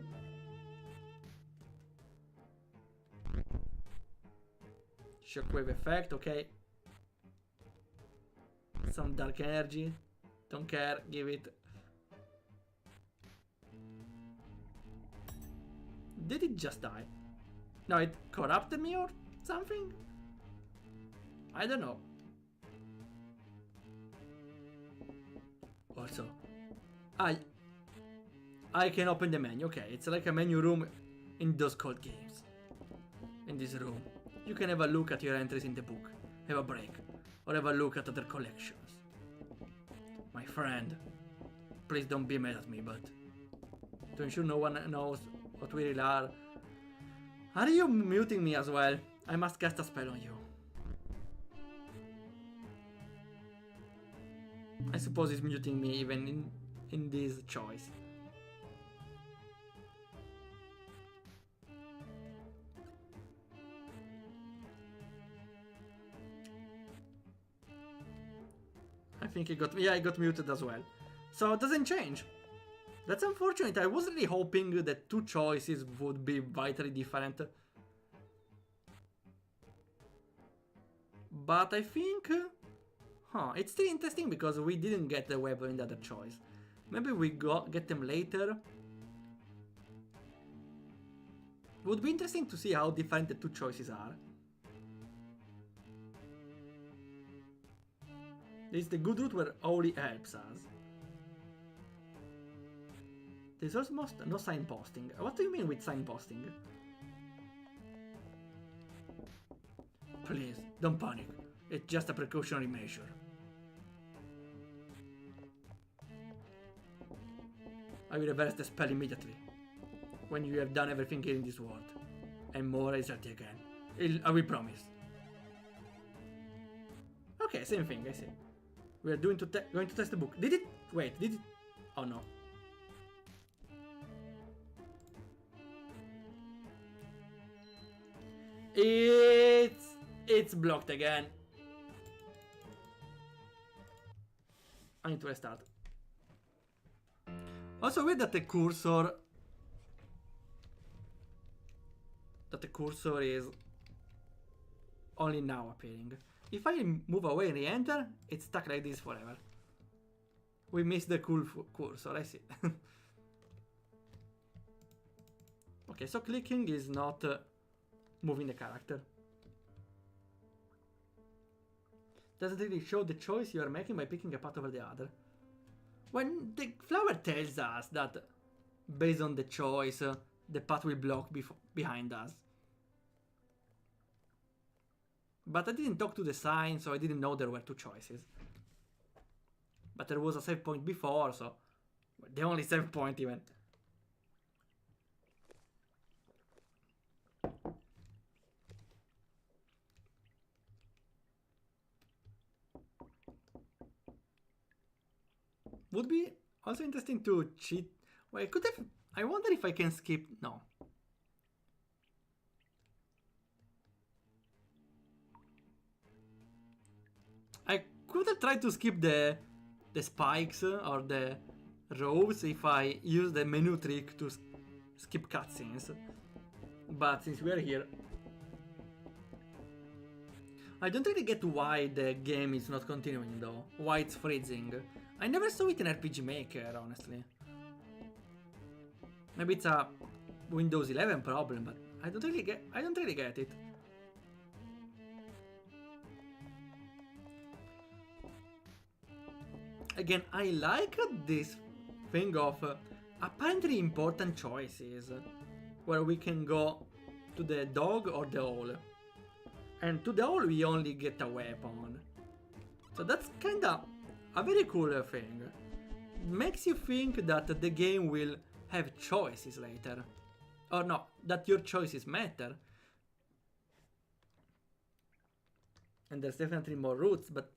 Shockwave effect, okay. Some dark energy. Don't care, give it. Did it just die? No, it corrupted me or something? I don't know. Also, I can open the menu. Okay, it's like a menu room in those cold games. In this room, you can have a look at your entries in the book, have a break, or have a look at other collections. My friend, please don't be mad at me, but to ensure no one knows what we really are you muting me as well? I must cast a spell on you. I suppose he's muting me even in this choice. I think he got, yeah, he got muted as well. So it doesn't change. That's unfortunate. I was really hoping that two choices would be vitally different. But I think... it's still interesting because we didn't get the weapon in the other choice. Maybe we get them later. Would be interesting to see how different the two choices are. This is the good route where Oli helps us. There's almost no signposting. What do you mean with signposting? Please, don't panic. It's just a precautionary measure. I will reverse the spell immediately. When you have done everything here in this world. And more exactly again. I will promise. Okay, same thing, I see. We are going to test the book. Did it? Wait, did it? Oh no. It's blocked again. I need to restart. Also weird that the cursor is only now appearing. If I move away and re-enter, it's stuck like this forever. We missed the cool cursor, I see. Okay, so clicking is not moving the character. Doesn't really show the choice you are making by picking a path over the other. When the flower tells us that, based on the choice, the path will block behind us. But I didn't talk to the sign, so I didn't know there were two choices. But there was a save point before, so... the only save point even. Would be also interesting to cheat. Well, I could have... I wonder if I can skip... No. I could have tried to skip the spikes or the rows if I use the menu trick to skip cutscenes. But since we are here... I don't really get why the game is not continuing though. Why it's freezing. I never saw it in RPG Maker, honestly. Maybe it's a Windows 11 problem, but I don't really get it. Again, I like this thing of apparently important choices, where we can go to the dog or the owl. And to the owl we only get a weapon. So that's kinda a very cool thing. Makes you think that the game will have choices later. Or no, that your choices matter. And there's definitely more routes, but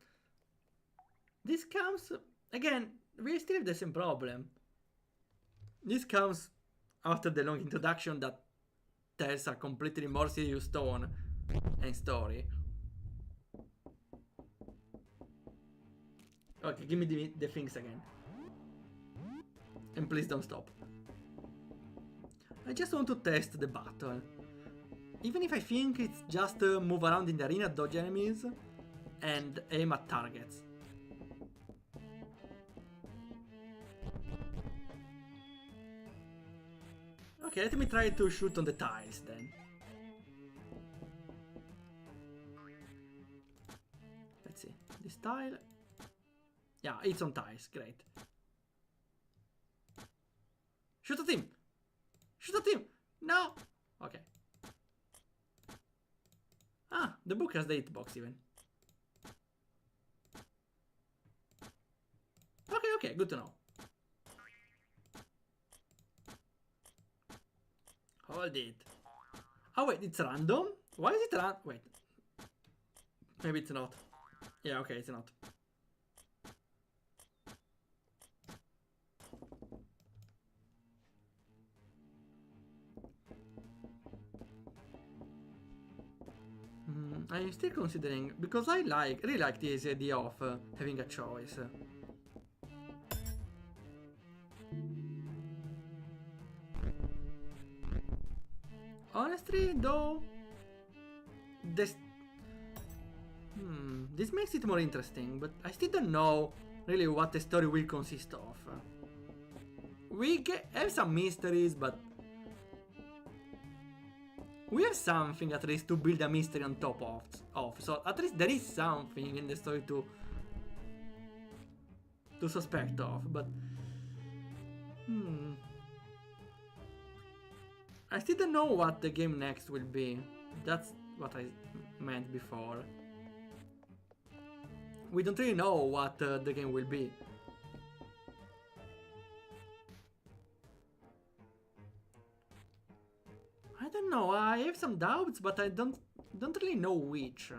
this comes Again, we still have the same problem. This comes after the long introduction that tells a completely more serious tone and story. Okay, give me the things again. And please don't stop. I just want to test the battle. Even if I think it's just move around in the arena, dodge enemies, and aim at targets. Okay, let me try to shoot on the tiles then. Let's see. This tile. Yeah, it's on tiles, great. Shoot at him! Shoot at him! No! Okay. Ah, the book has the hitbox even. Okay, good to know. Hold it. Oh wait, it's random? Why is it random? Wait. Maybe it's not. Yeah, okay, it's not. I'm still considering, because I really like this idea of having a choice. Honestly, though, this makes it more interesting, but I still don't know really what the story will consist of. We have some mysteries, but we have something at least to build a mystery on top of. So at least there is something in the story to suspect of, but I still don't know what the game next will be. That's what I meant before. We don't really know what the game will be. I don't know, I have some doubts, but I don't really know which.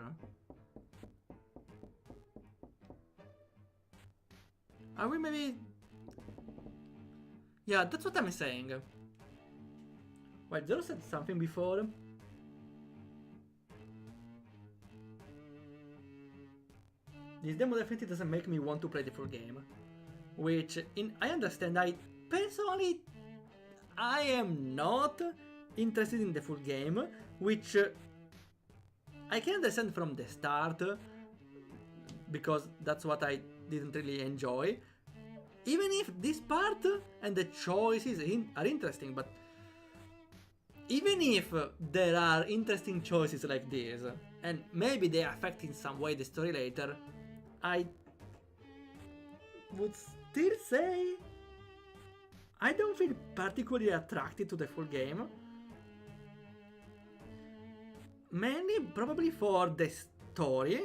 Are we maybe... Yeah, that's what I'm saying. Wait, Zero said something before. This demo definitely doesn't make me want to play the full game. Which, I understand, I am not interested in the full game, which I can understand from the start, because that's what I didn't really enjoy. Even if this part and the choices are interesting, but even if there are interesting choices like this, and maybe they affect in some way the story later, I would still say I don't feel particularly attracted to the full game. Mainly probably for the story,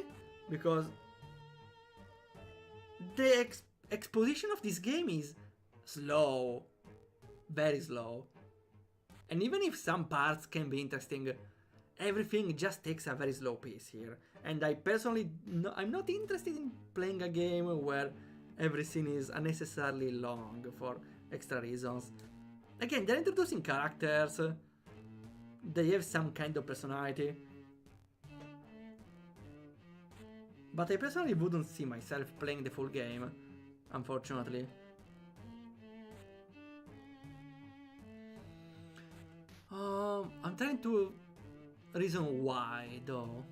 because the exposition of this game is slow, very slow. And even if some parts can be interesting, everything just takes a very slow pace here. And I personally, I'm not interested in playing a game where every scene is unnecessarily long for extra reasons. Again, they're introducing characters, they have some kind of personality. But I personally wouldn't see myself playing the full game, unfortunately. I'm trying to reason why, though.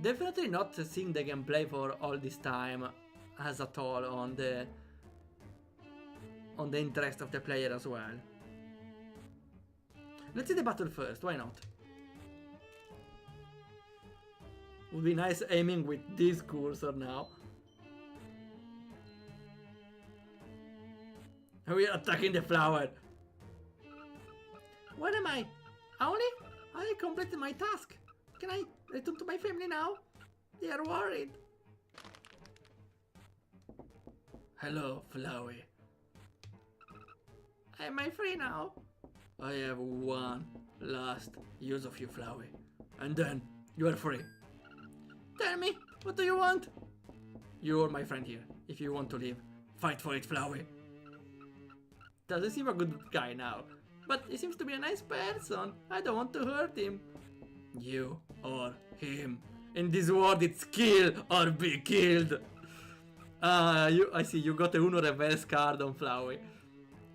Definitely not seeing the gameplay for all this time has at all on the interest of the player as well. Let's see the battle first, why not? Would be nice aiming with this cursor now. We are attacking the flower. Where am I? I completed my task. Can I return to my family now? They are worried. Hello, Flowey. Am I free now? I have one last use of you, Flowey. And then you are free. Tell me, What do you want? You're my friend here. If you want to live, fight for it, Flowey. Doesn't seem a good guy now, but he seems to be a nice person. I don't want to hurt him. You or him. In this world, it's kill or be killed. I see, you got a Uno reverse card on Flowey.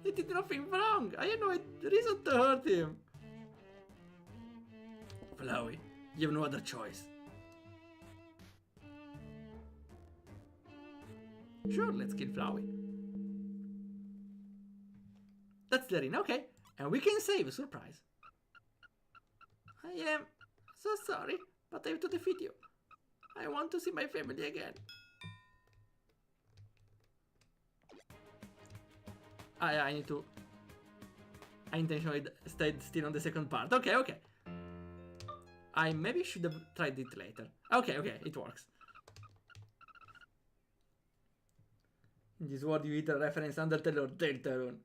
He did nothing wrong. I had no reason to hurt him. Flowey, you have no other choice. Sure, let's kill Flowey. That's Darina, okay. And we can save, surprise. I am so sorry, but I have to defeat you. I want to see my family again. I need to... I intentionally stayed still on the second part. Okay, okay. I maybe should have tried it later. Okay, okay, it works. In this world you either reference Undertale or Deltarune.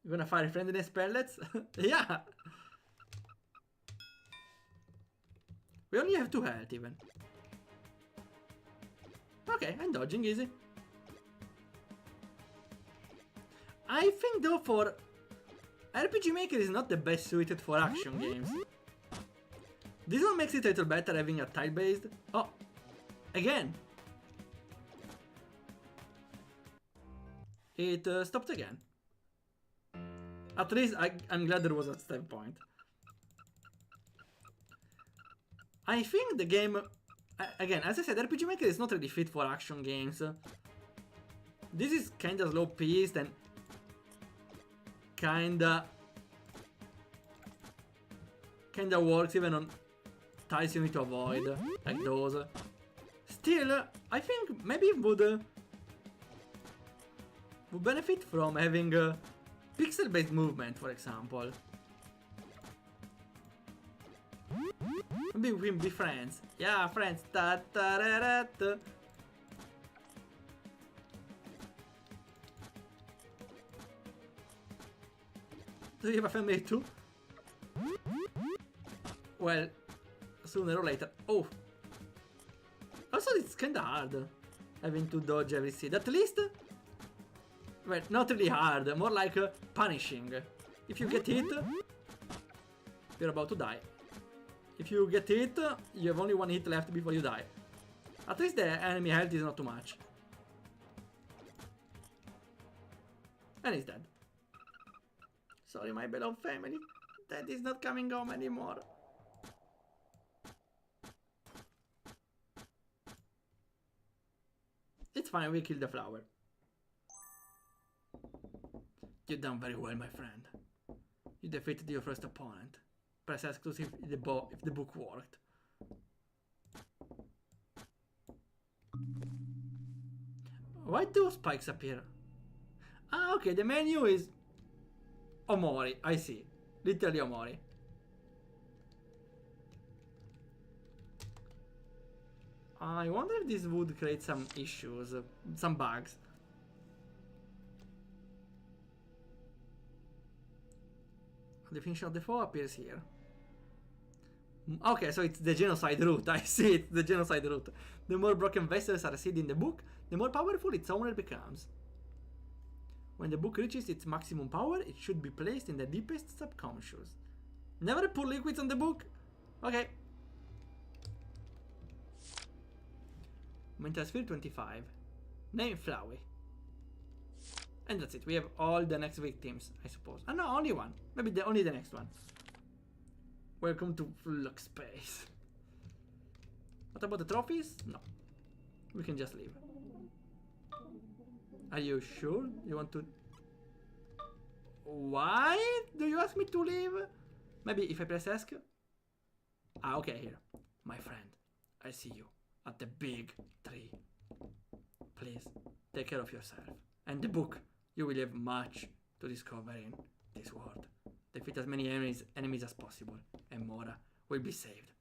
You gonna fire friendliness pellets? Yeah! We only have 2 health even. Okay, I'm dodging easy. I think though for... RPG Maker is not the best suited for action games. This one makes it a little better having a tile based. Oh! Again! It stopped again. At least I'm glad there was a save point. I think the game... Again, as I said, RPG Maker is not really fit for action games. This is kinda slow paced and... Kinda works even on tiles you need to avoid, like those. Still, I think maybe it would benefit from having pixel-based movement, for example. Maybe we can be friends. Yeah, friends. Ta -ta -ra -ra -ta. Do you have a family too? Well, sooner or later. Oh! Also, it's kinda hard having to dodge every seed. At least... Well, not really hard, more like punishing. If you get hit, you're about to die. If you get hit, you have only 1 hit left before you die. At least the enemy health is not too much. And he's dead. Sorry, my beloved family. Dad is not coming home anymore. It's fine, we killed the flower. You've done very well, my friend. You defeated your first opponent. Press X to see if the book worked. Why do spikes appear? Ah, okay, the menu is... Omori, I see. Literally Omori. I wonder if this would create some issues, some bugs. The definition of the foe appears here. Okay, so it's the genocide route. I see, it's the genocide route. The more broken vessels are seen in the book, the more powerful its owner becomes. When the book reaches its maximum power, it should be placed in the deepest subconscious. Never put liquids on the book? Okay. Mental Sphere 25. Name Flowey. And that's it. We have all the next victims, I suppose. Ah, no, only one. Maybe only the next one. Welcome to Flux Space. What about the trophies? No. We can just leave. Are you sure you want to... Why do you ask me to leave? Maybe if I press ask? Ah, okay, here. My friend, I see you at the big tree. Please, take care of yourself. And the book. You will have much to discover in this world. Defeat as many enemies as possible, and Mora will be saved.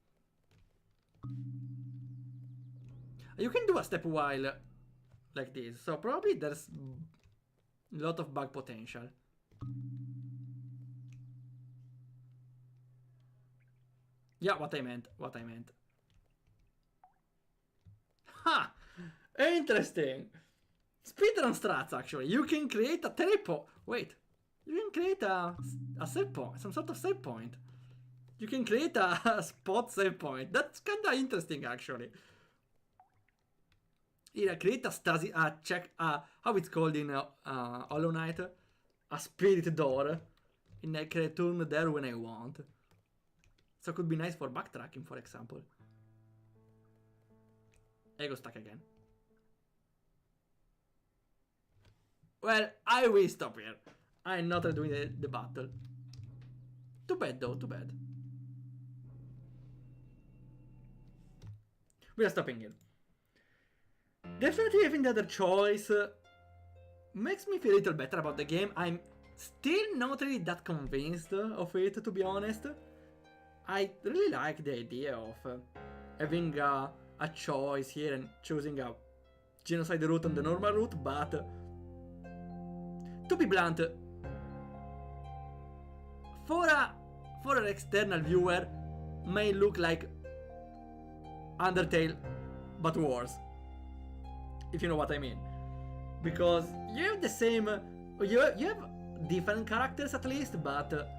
You can do a step while like this, so probably there's a lot of bug potential. Yeah, what I meant. Interesting. Speedrun strats, actually. You can create a teleport. Wait. You can create a save point, some sort of save point. You can create a spot save point. That's kind of interesting, actually. Here, create a stasi, check, how it's called in Hollow Knight, a spirit door, and I can return there when I want. So it could be nice for backtracking, for example. I go stuck again. Well, I will stop here. I'm not doing the battle. Too bad though, too bad. We are stopping here. Definitely having the other choice makes me feel a little better about the game. I'm still not really that convinced of it, to be honest. I really like the idea of having a choice here and choosing a genocide route on the normal route, but to be blunt, for an external viewer, may look like Undertale, but worse. If you know what I mean. Because you have the same... You have different characters at least, but...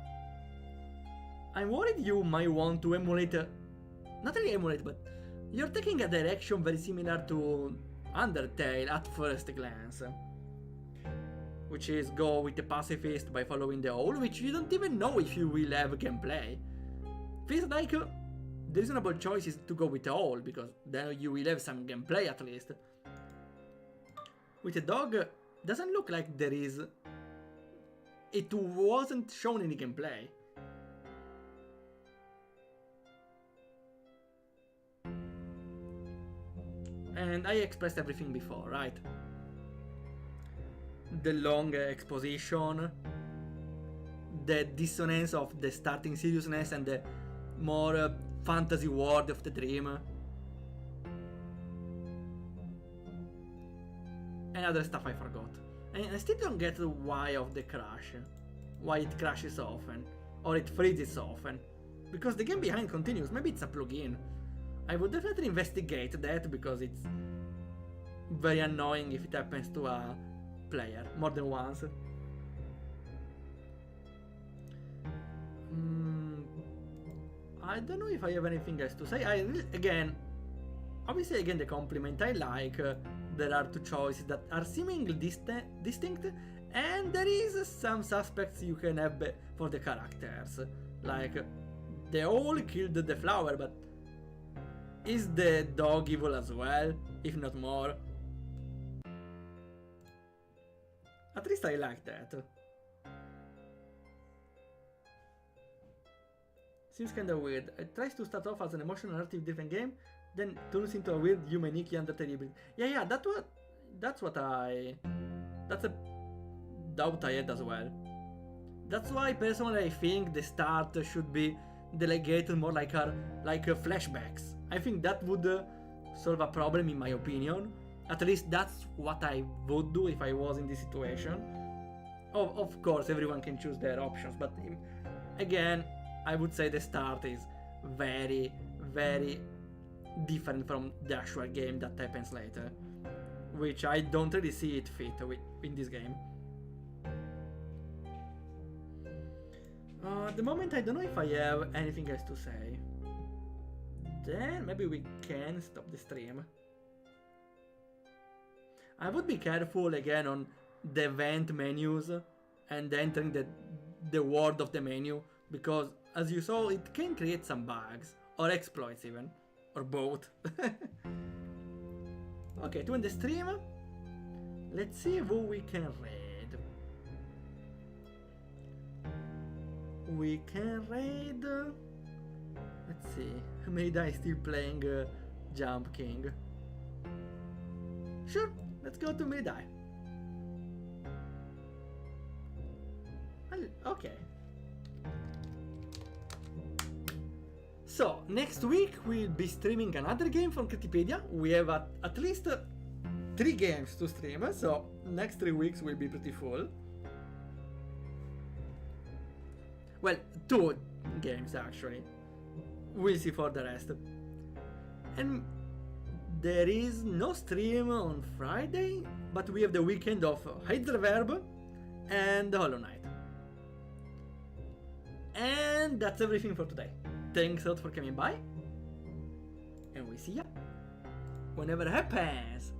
I'm worried you might want to emulate... Not really emulate, but... You're taking a direction very similar to Undertale at first glance. Which is go with the pacifist by following the owl, which you don't even know if you will have gameplay. Feels like the reasonable choice is to go with the owl, because then you will have some gameplay at least. With a dog, doesn't look like there is... It wasn't shown any gameplay. And I expressed everything before, right? The long exposition, the dissonance of the starting seriousness and the more fantasy world of the dream. And other stuff I forgot. And I still don't get the why of the crash. Why it crashes often. Or it freezes often. Because the game behind continues. Maybe it's a plugin. I would definitely investigate that because it's very annoying if it happens to a player more than once. I don't know if I have anything else to say. Again, obviously again the compliment I like. There are two choices that are seemingly distinct, and there is some suspects you can have for the characters. Like, they all killed the flower, but is the dog evil as well, if not more? At least I like that. Seems kinda weird. It tries to start off as an emotional narrative driven game, then turns into a weird humanic Undertale hybrid. Yeah, that's a doubt I had as well. That's why personally I think the start should be delegated more like flashbacks. I think that would solve a problem in my opinion. At least that's what I would do if I was in this situation. Of course, everyone can choose their options, but again, I would say the start is very, very different from the actual game that happens later, which I don't really see it fit in this game. At the moment I don't know if I have anything else to say. Then maybe we can stop the stream. I would be careful again on the event menus and entering the word of the menu, because as you saw it can create some bugs or exploits even. Or both. Okay, to end the stream, let's see who we can raid. We can raid... Let's see. Mayday is still playing Jump King. Sure, let's go to Mayday. Okay. So, next week we'll be streaming another game from Critipedia. We have at least 3 games to stream, so next 3 weeks will be pretty full. Well, 2 games actually. We'll see for the rest. And there is no stream on Friday, but we have the weekend of Heidelberg and Hollow Knight. And that's everything for today. Thanks a lot for coming by, and we see ya whenever it happens.